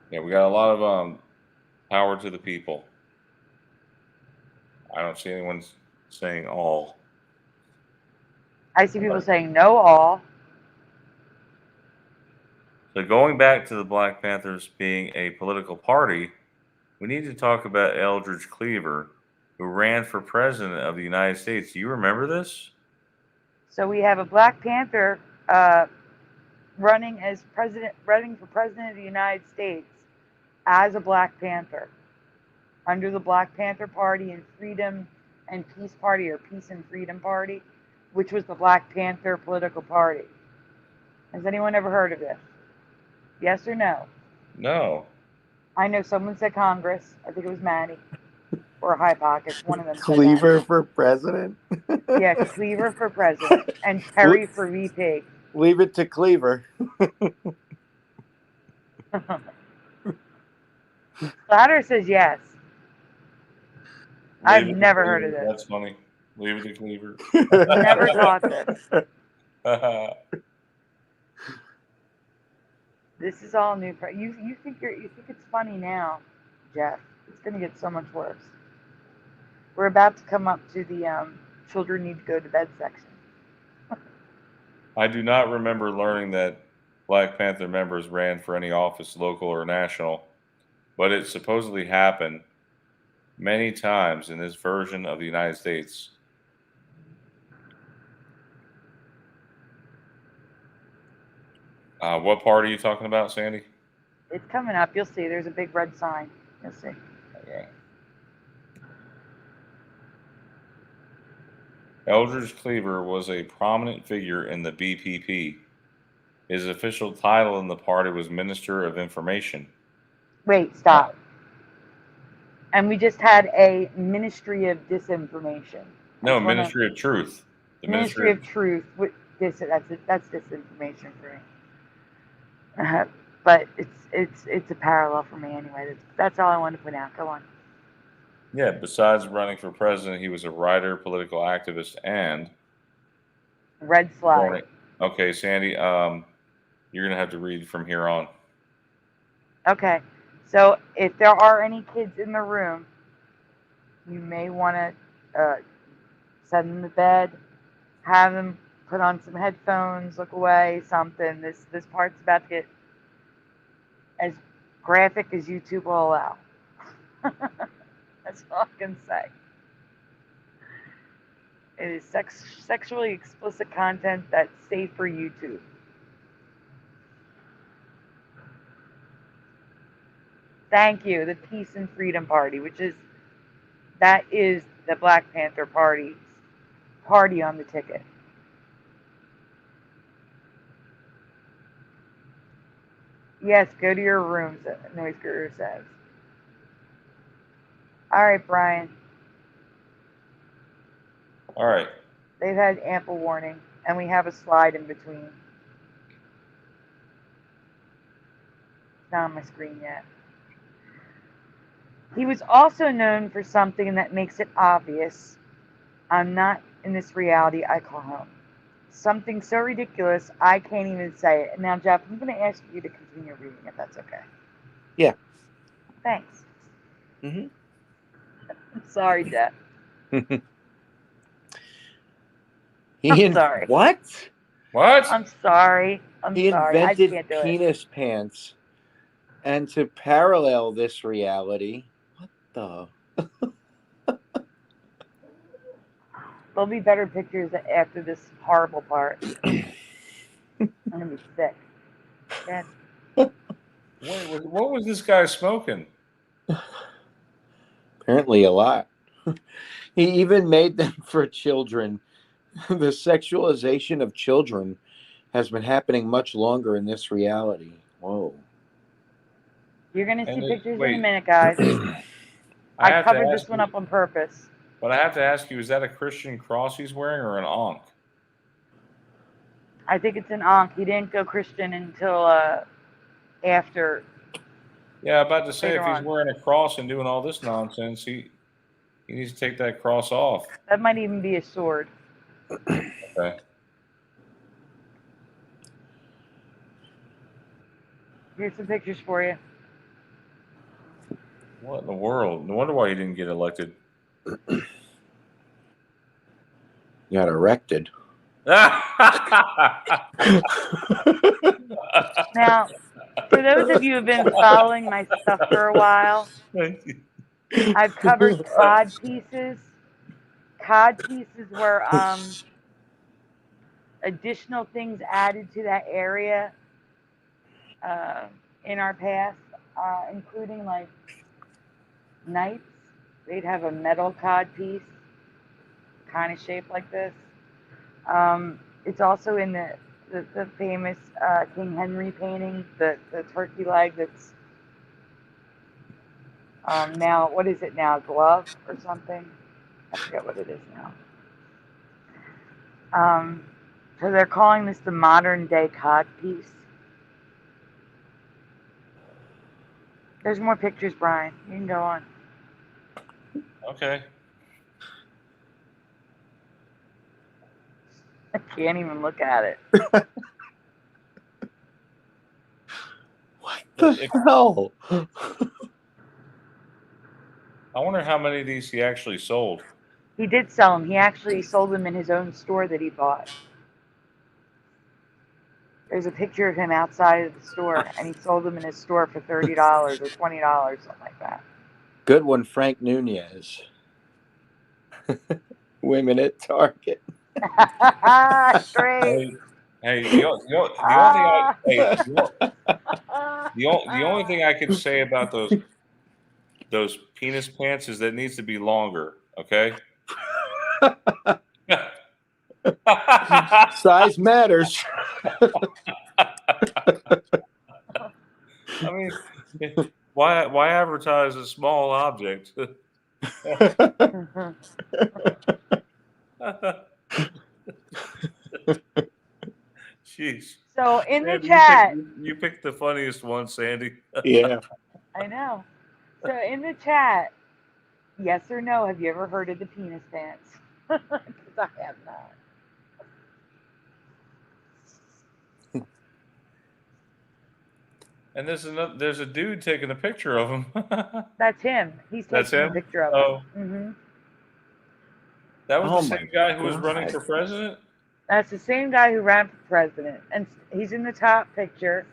Yeah, we got a lot of power to the people. I don't see anyone saying all. I see people saying no all. So going back to the Black Panthers being a political party, we need to talk about Eldridge Cleaver, who ran for president of the United States. Do you remember this? So we have a Black Panther running for president of the United States as a Black Panther under the Black Panther Party and Freedom and Peace Party, or Peace and Freedom Party, which was the Black Panther political party. Has anyone ever heard of this? Yes or no? No. I know someone said Congress. I think it was Maddie or High Pockets. One of them said Cleaver for president? that. Yeah, Cleaver for president and Perry for VP. Leave it to Cleaver. Ladder says yes. I've Leave it to never Cleaver. heard of this. That's funny. Leave it to Cleaver. Never taught this. This is all new. You think it's funny now, Jeff? It's gonna get so much worse. We're about to come up to the children need to go to bed section. I do not remember learning that Black Panther members ran for any office, local or national, but it supposedly happened many times in this version of the United States. What part are you talking about, Sandy? It's coming up. You'll see. There's a big red sign. You'll see. Okay. Eldridge Cleaver was a prominent figure in the BPP. His official title in the party was Minister of Information. Wait, stop. And we just had a Ministry of Disinformation. No, Ministry of Truth. The Ministry of Truth. That's disinformation for me. But it's a parallel for me anyway. That's all I wanted to point out. Go on. Yeah, besides running for president, he was a writer, political activist, and red flag. Okay, Sandy, you're gonna have to read from here on. Okay, so if there are any kids in the room, you may want to send them to bed, have them put on some headphones, look away, something. This part's about to get as graphic as YouTube will allow. That's all I can say. It is sexually explicit content that's safe for YouTube. Thank you. The Peace and Freedom Party, that is the Black Panther Party on the ticket. Yes, go to your rooms, Noise Guru says. All right, Brian. All right. They've had ample warning, and we have a slide in between. It's not on my screen yet. He was also known for something that makes it obvious. I'm not in this reality I call home. Something so ridiculous, I can't even say it. Now, Jeff, I'm going to ask you to continue reading, if that's okay. Yeah. Thanks. Mm-hmm. I'm sorry, Jeff. I'm sorry. What? What? I'm sorry. He sorry. invented I can't do penis pants. And to parallel this reality, what the? There'll be better pictures after this horrible part. I'm going to be sick. Yes. What was this guy smoking? Apparently a lot. He even made them for children. The sexualization of children has been happening much longer in this reality. Whoa. You're going to see pictures in a minute, guys. I covered this one up on purpose. But I have to ask you, is that a Christian cross he's wearing or an ankh? I think it's an Ankh. He didn't go Christian until after. Yeah, about to say Later if he's on. wearing a cross and doing all this nonsense, he needs to take that cross off. That might even be a sword. Okay. Here's some pictures for you. What in the world? No wonder why he didn't get elected. Got erected. Now, for those of you who have been following my stuff for a while, I've covered cod pieces. Cod pieces were additional things added to that area in our past, including like knights. They'd have a metal cod piece, kind of shaped like this. It's also in the famous King Henry painting, the turkey leg that's now, what is it now, glove or something? I forget what it is now. So they're calling this the modern day cod piece. There's more pictures, Brian. You can go on. Okay. I can't even look at it. What the hell? I wonder how many of these he actually sold. He did sell them. He actually sold them in his own store that he bought. There's a picture of him outside of the store, and he sold them in his store for $30 or $20, something like that. Good one, Frank Nunez. Women at Target. Great. Hey, the only thing I can say about those penis pants is that it needs to be longer. Okay. Size matters. I mean, why advertise a small object? Jeez. So in the Sandy, chat, you picked the funniest one, Sandy. Yeah. I know. So in the chat, yes or no, have you ever heard of the penis pants? Because I have not. And there's a dude taking a picture of him. That's him. He's That's taking him? a picture of Oh. him. That was Oh the my same guy who was running God. for president? That's the same guy who ran for president. And he's in the top picture.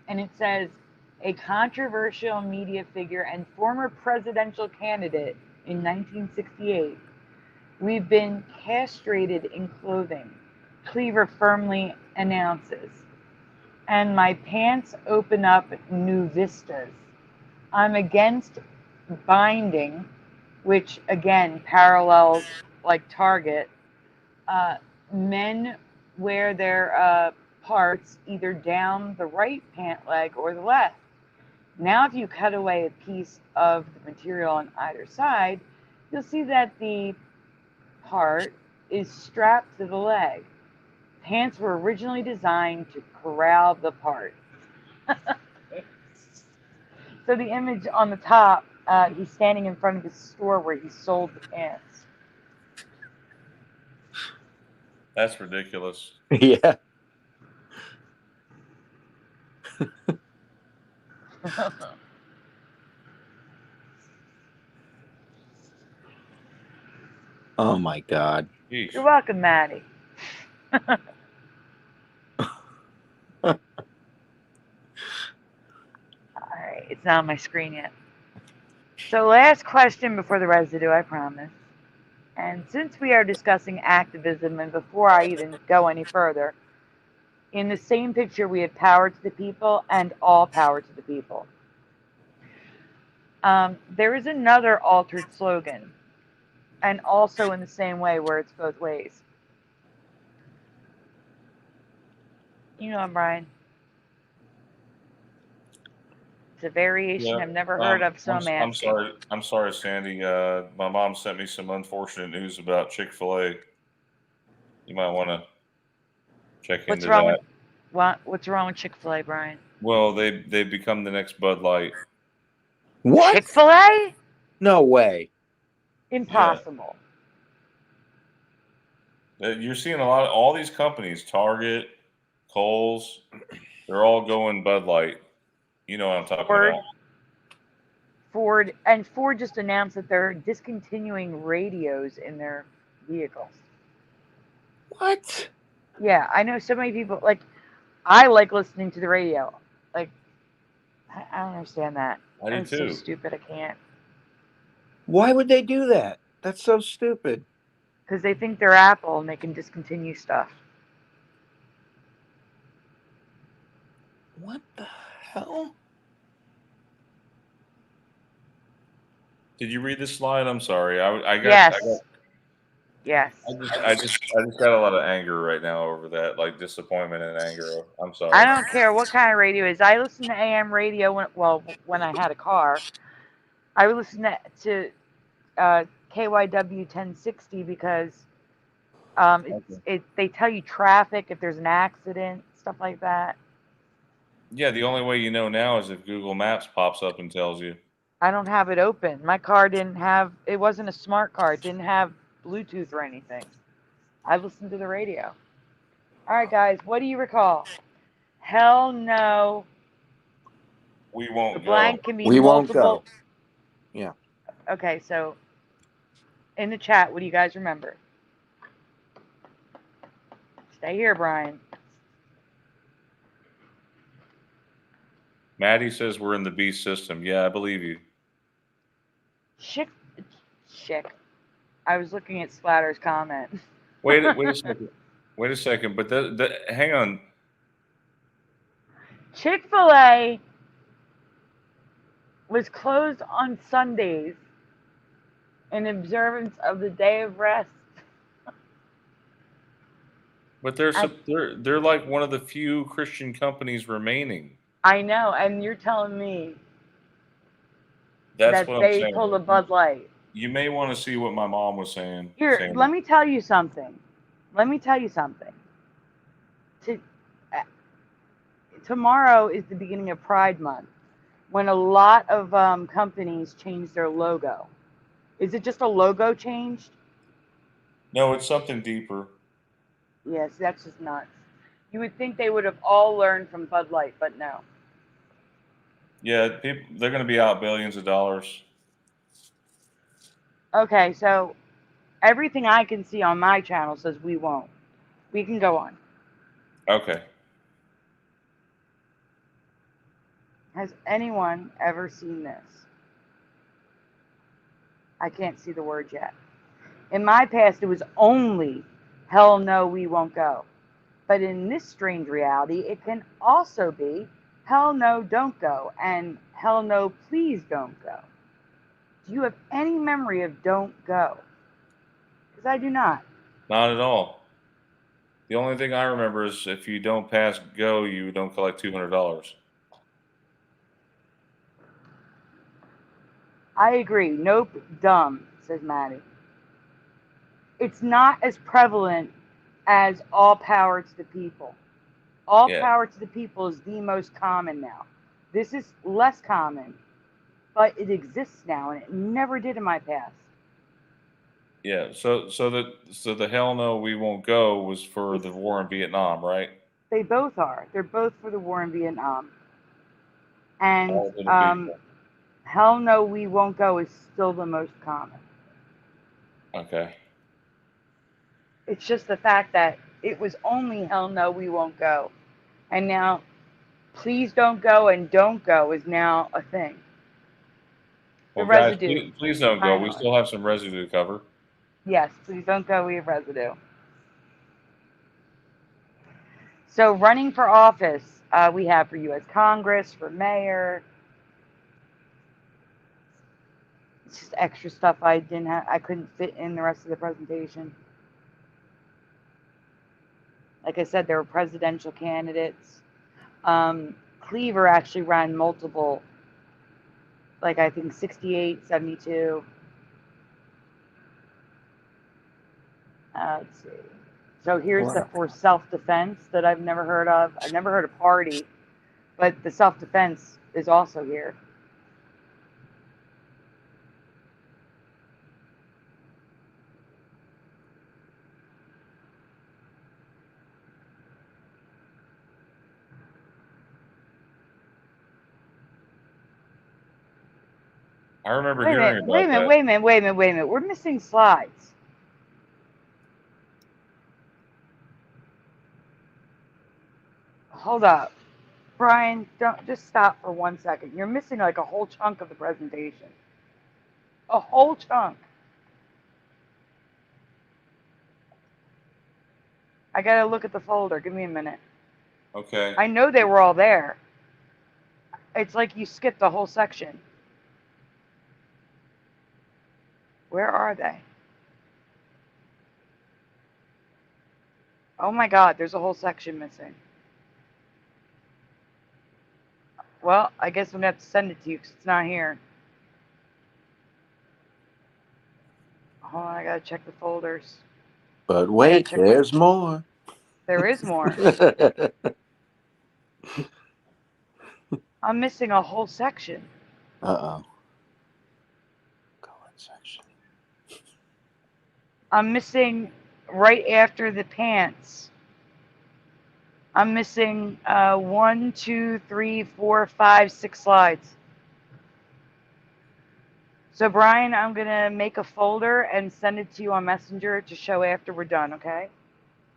And it says, a controversial media figure and former presidential candidate in 1968. We've been castrated in clothing, Cleaver firmly announces. And my pants open up new vistas. I'm against binding, which again parallels like Target. Men wear their parts either down the right pant leg or the left. Now, if you cut away a piece of the material on either side, you'll see that the part is strapped to the leg. Pants were originally designed to corral the part. So the image on the top, he's standing in front of his store where he sold the pants. That's ridiculous. Yeah. Oh my God. Jeez. You're welcome, Maddie. Alright, it's not on my screen yet. So last question before the residue, I promise. And since we are discussing activism, and before I even go any further, in the same picture we had power to the people and all power to the people. There is another altered slogan, and also in the same way where it's both ways. You know, Brian. It's a variation I've never heard of, so I'm asking. I'm sorry, Sandy. My mom sent me some unfortunate news about Chick-fil-A. You might want to Check What's into wrong that. with what's wrong with Chick-fil-A, Brian? Well, they've become the next Bud Light. What? Chick-fil-A? No way. Impossible. You're seeing a lot of all these companies, Target, Kohl's, they're all going Bud Light. You know what I'm talking Ford, about. Ford just announced that they're discontinuing radios in their vehicles. What? Yeah, I know so many people. Like, I like listening to the radio. Like, I don't understand that. I do It's so too. stupid. I can't. Why would they do that? That's so stupid. Because they think they're Apple and they can discontinue stuff. What the hell? Did you read this slide? I'm sorry. I Yes. just got a lot of anger right now over that, like disappointment and anger. I'm sorry. I don't care what kind of radio it is. I listen to AM radio when I had a car. I would listen to KYW 1060 because they tell you traffic if there's an accident, stuff like that. Yeah, the only way you know now is if Google Maps pops up and tells you. I don't have it open. My car it wasn't a smart car. It didn't have Bluetooth or anything. I listened to the radio. All right, guys, what do you recall? Hell no. We won't The go. blank can be We won't multiple. go. Yeah. Okay, so in the chat, what do you guys remember? Stay here, Brian. Maddie says we're in the beast system. Yeah, I believe you. Chick. I was looking at Splatter's comment. Wait a second. Wait a second. But hang on. Chick-fil-A was closed on Sundays in observance of the day of rest. But they're like one of the few Christian companies remaining. I know, and you're telling me That's that what I'm they saying. pulled a Bud Light. You may want to see what my mom was saying. Here, let me tell you something. Tomorrow is the beginning of Pride Month, when a lot of companies change their logo. Is it just a logo changed? No, it's something deeper. Yes, that's just nuts. You would think they would have all learned from Bud Light, but no. Yeah, they're going to be out billions of dollars. Okay, so everything I can see on my channel says we won't. We can go on. Okay. Has anyone ever seen this? I can't see the word yet. In my past, it was only hell no, we won't go. But in this strange reality, it can also be hell no, don't go, and hell no, please don't go. Do you have any memory of don't go? Because I do not. Not at all. The only thing I remember is if you don't pass go, you don't collect $200. I agree. Nope, dumb, says Maddie. It's not as prevalent as all power to the people. All power to the people is the most common now. This is less common, but it exists now, and it never did in my past. Yeah, so the hell no, we won't go was for the war in Vietnam, right? They both are. They're both for the war in Vietnam. And hell no, we won't go is still the most common. Okay. It's just the fact that it was only hell no, we won't go. And now, please don't go and don't go is now a thing. Well, the guys, residue. please don't go. We still have some residue to cover. Yes, please don't go. We have residue. So running for office, we have for U.S. Congress, for mayor. It's just extra stuff I couldn't fit in the rest of the presentation. Like I said, there were presidential candidates. Cleaver actually ran multiple, like I think 68, 72. Let's see. So here's the Wow. for self-defense that I've never heard of. I've never heard of party, but the self-defense is also here. I remember Wait a hearing minute, wait a about minute, that. wait a minute, wait a minute, wait a minute. We're missing slides. Hold up. Brian, don't just stop for 1 second. You're missing like a whole chunk of the presentation. A whole chunk. I gotta look at the folder. Give me a minute. Okay. I know they were all there. It's like you skipped the whole section. Where are they? Oh my God, there's a whole section missing. Well, I guess I'm gonna have to send it to you because it's not here. Hold on, I gotta check the folders. But wait, check my- there's more. There is more. I'm missing a whole section. Uh-oh. Comment section. I'm missing right after the pants. I'm missing 1, 2, 3, 4, 5, 6 slides. So Brian, I'm gonna make a folder and send it to you on Messenger to show after we're done, okay?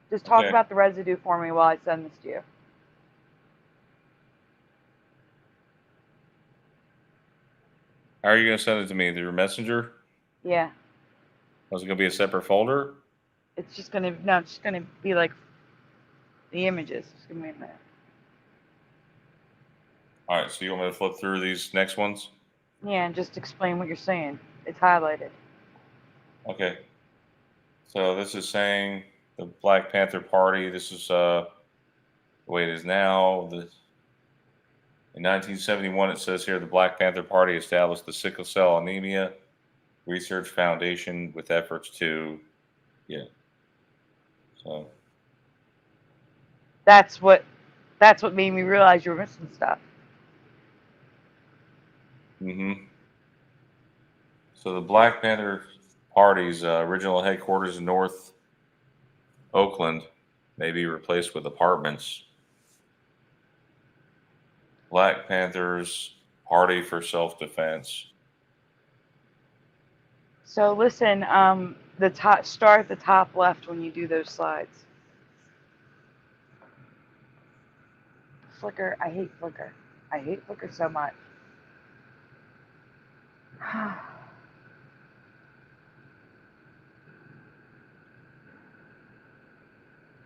Just talk Okay. about the residue for me while I send this to you. How are you going to send it to me? Through Messenger? Yeah. Was it going to be a separate folder? It's just gonna be like the images. Just give me a minute. All right, so you want me to flip through these next ones? Yeah, and just explain what you're saying. It's highlighted. Okay. So this is saying the Black Panther Party. This is the way it is now. In 1971, it says here the Black Panther Party established the Sickle Cell Anemia Research Foundation with efforts to, So That's what made me realize you were missing stuff. So the Black Panther Party's original headquarters in North Oakland may be replaced with apartments. Black Panthers Party for Self-Defense. So listen, start at the top left when you do those slides. Flickr, I hate Flickr. I hate Flickr so much.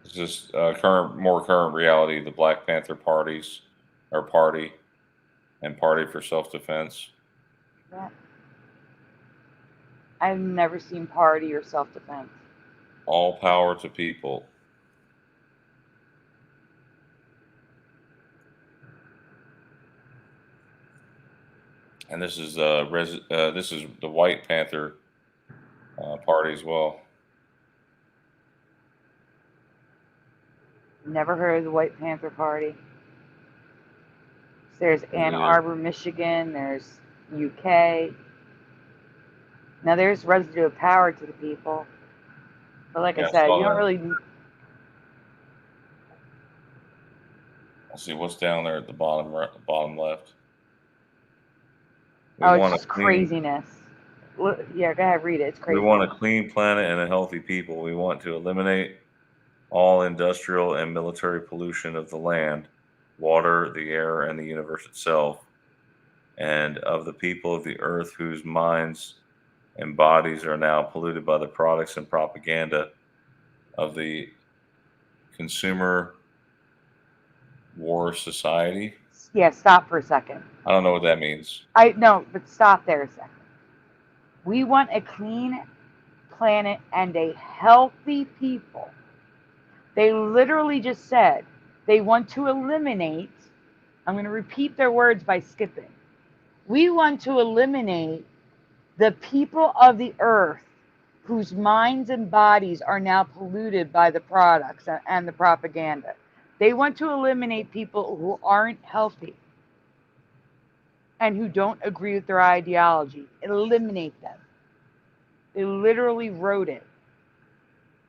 It's just more current reality. The Black Panther Party and Party for Self-Defense. Yeah. I've never seen party or self-defense. All power to people. And this is the White Panther Party as well. Never heard of the White Panther Party. There's Ann Arbor, Michigan. There's UK. Now there's residue of power to the people. But like I said, you don't really. Let's see what's down there at the bottom left. It's just craziness. Yeah, go ahead, read it. It's crazy. We want a clean planet and a healthy people. We want to eliminate all industrial and military pollution of the land, water, the air, and the universe itself, and of the people of the earth whose minds and bodies are now polluted by the products and propaganda of the consumer war society. Yeah, stop for a second. I don't know what that means. No, but stop there a second. We want a clean planet and a healthy people. They literally just said they want to eliminate, I'm going to repeat their words by skipping. We want to eliminate the people of the earth whose minds and bodies are now polluted by the products and the propaganda. They want to eliminate people who aren't healthy and who don't agree with their ideology. Eliminate them. They literally wrote it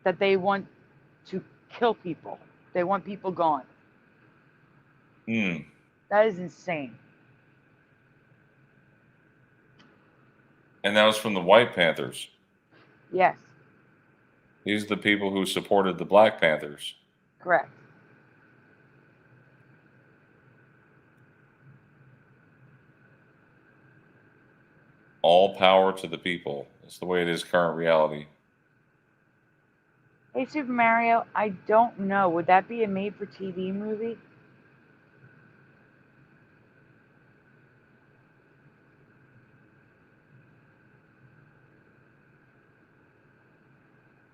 that they want to kill people. They want people gone. That is insane. And that was from the White Panthers. Yes, These are the people who supported the Black Panthers. correct. All power to the people. That's the way it is current reality. Hey, Super Mario, I don't know. Would that be a made-for-TV movie?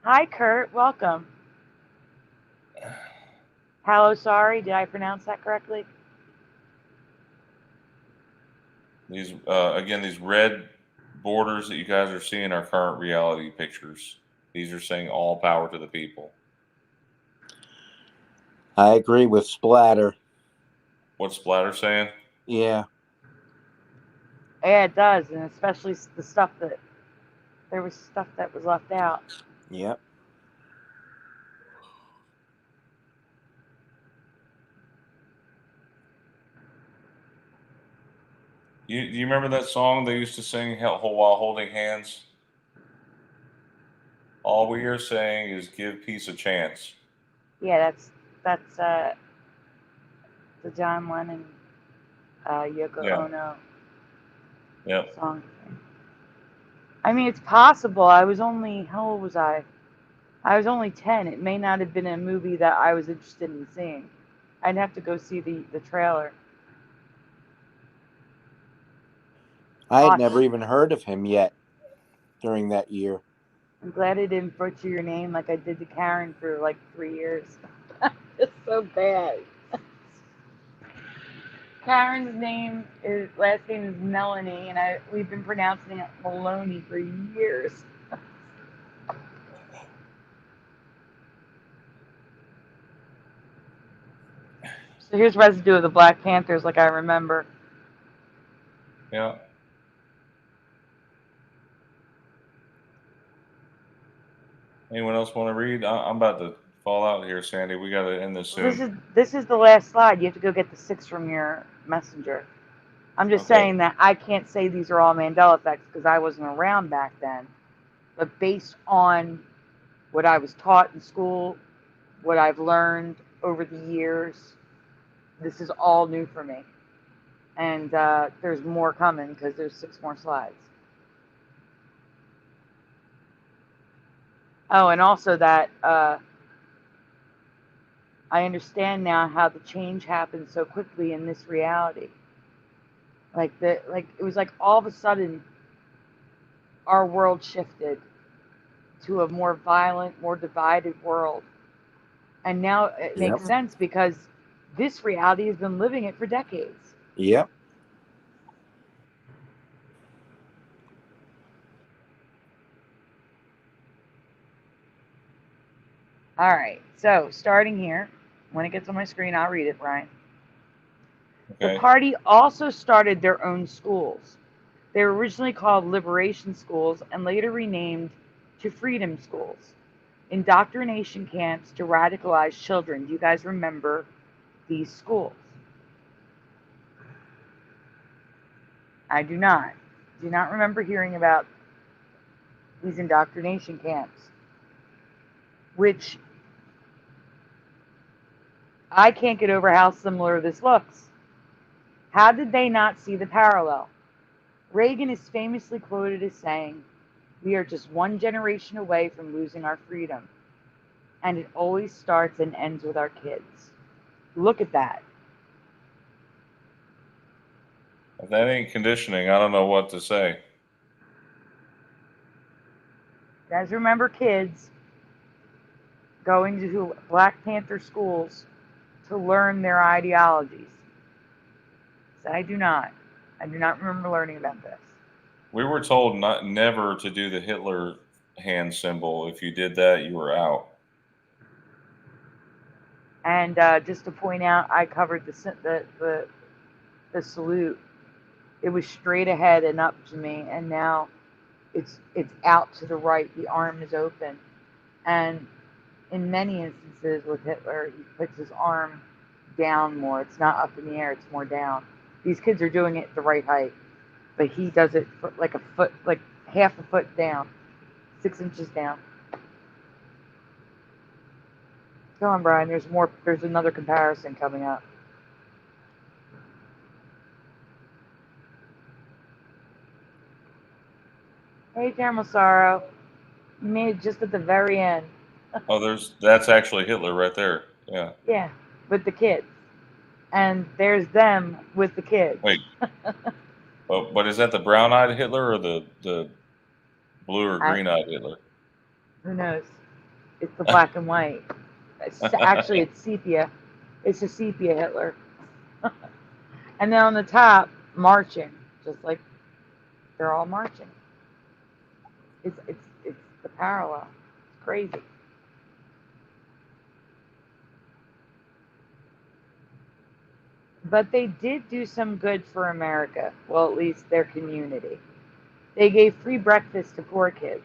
Hi, Kurt. Welcome. Hello, sorry. Did I pronounce that correctly? These again, these red borders that you guys are seeing are current reality pictures. These are saying all power to the people. I agree with Splatter. What's Splatter saying? Yeah. Yeah, it does, and especially the stuff that there was stuff that was left out. Yep. Do you remember that song they used to sing while holding hands? All we are saying is give peace a chance. Yeah, that's the John Lennon, Yoko Ono song. I mean, it's possible. I was only, how old was I? I was only 10. It may not have been a movie that I was interested in seeing. I'd have to go see the trailer. I had never even heard of him yet during that year. I'm glad I didn't butcher your name like I did to Karen for like 3 years. It's so bad. Karen's last name is Melanie, and we've been pronouncing it Maloney for years. So here's Residue of the Black Panthers, like I remember. Yeah. Anyone else want to read? I'm about to fall out here, Sandy. We got to end this soon. This is the last slide. You have to go get the 6 from your messenger. I'm just saying that I can't say these are all Mandela effects because I wasn't around back then. But based on what I was taught in school, what I've learned over the years, this is all new for me. And there's more coming because there's 6 more slides. Oh, and also that I understand now how the change happened so quickly in this reality. Like it was like all of a sudden our world shifted to a more violent, more divided world. And now it makes sense because this reality has been living it for decades. Yep. All right. So starting here, when it gets on my screen, I'll read it, Brian. Okay. The party also started their own schools. They were originally called Liberation Schools and later renamed to Freedom Schools. Indoctrination camps to radicalize children. Do you guys remember these schools? I do not. Do not remember hearing about these indoctrination camps, which I can't get over how similar this looks. How did they not see the parallel? Reagan is famously quoted as saying, "We are just one generation away from losing our freedom. And it always starts and ends with our kids." Look at that. If that ain't conditioning, I don't know what to say. You guys remember kids going to Black Panther schools to learn their ideologies? So I do not. I do not remember learning about this. We were told never to do the Hitler hand symbol. If you did that, you were out. And just to point out, I covered the salute. It was straight ahead and up to me, and now it's out to the right. The arm is open, and in many instances with Hitler, he puts his arm down more. It's not up in the air; it's more down. These kids are doing it at the right height, but he does it like a foot, like half a foot down, 6 inches down. Go on, Brian. There's more. There's another comparison coming up. Hey, Caramel Sorrow. You made it just at the very end. Oh, that's actually Hitler right there. Yeah. Yeah, with the kids. And there's them with the kids. Wait. But is that the brown-eyed Hitler or the blue or green-eyed Hitler? Who knows? It's the black and white. Actually, it's sepia. It's a sepia Hitler. And then on the top, marching, just like they're all marching. It's the parallel. It's crazy. But they did do some good for America. Well, at least their community. They gave free breakfast to poor kids.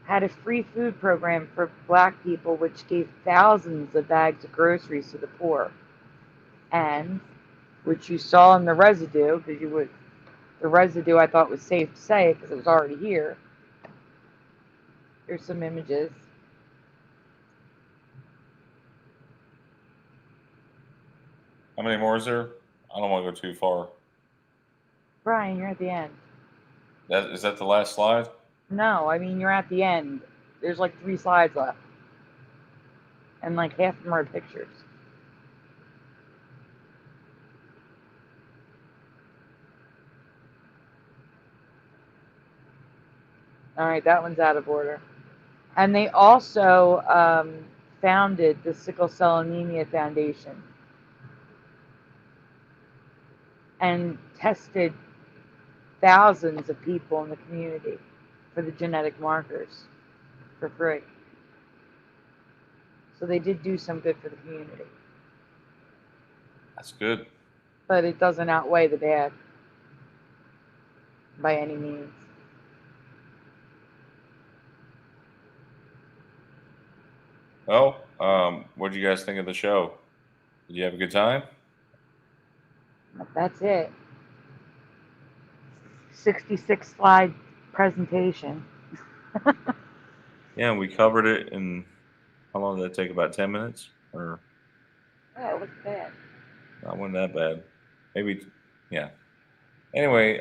Had a free food program for black people, which gave thousands of bags of groceries to the poor. And, which you saw in the residue, because the residue I thought was safe to say because it was already here. Here's some images. How many more is there? I don't want to go too far. Brian, you're at the end. Is that the last slide? No, I mean, you're at the end. There's like 3 slides left. And like half of them are pictures. All right, that one's out of order. And they also founded the Sickle Cell Anemia Foundation and tested thousands of people in the community for the genetic markers for free. So they did do some good for the community. That's good. But it doesn't outweigh the bad by any means. Well, what did you guys think of the show? Did you have a good time? That's it. 66 slide presentation. Yeah, we covered it in, how long did that take? About 10 minutes? Or Oh, it was bad. not wasn't that bad. Maybe, yeah. Anyway,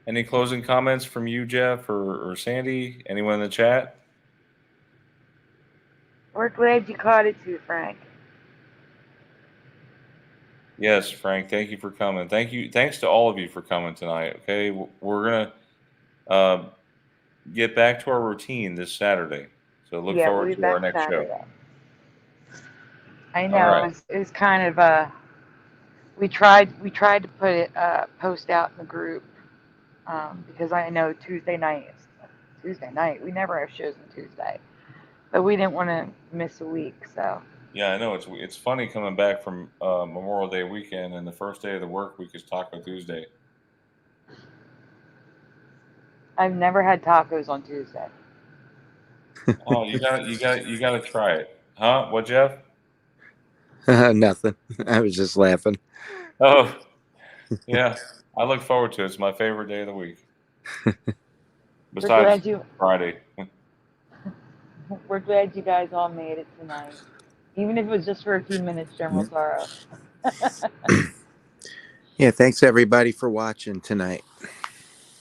any closing comments from you, Jeff, or Sandy? Anyone in the chat? We're glad you caught it too, Frank. Yes, Frank, thank you for coming. Thanks to all of you for coming tonight. Okay, we're gonna get back to our routine this Saturday, so look forward we'll be to our back next Saturday. show. I know, All right. it's kind of we tried to put it post out in the group because I know Tuesday night we never have shows on Tuesday, but we didn't want to miss a week, so. Yeah, I know it's funny coming back from Memorial Day weekend, and the first day of the work week is Taco Tuesday. I've never had tacos on Tuesday. Oh, you gotta try it, huh? What, Jeff? Nothing. I was just laughing. Oh, yeah. I look forward to it. It's my favorite day of the week. Besides Friday. We're glad you guys all made it tonight. Even if it was just for a few minutes, General Sorrow. Yeah, thanks everybody for watching tonight.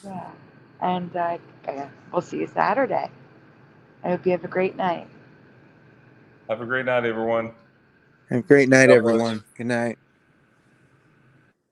Yeah. And we'll see you Saturday. I hope you have a great night. Have a great night, everyone. Have a great night, everyone. Good night.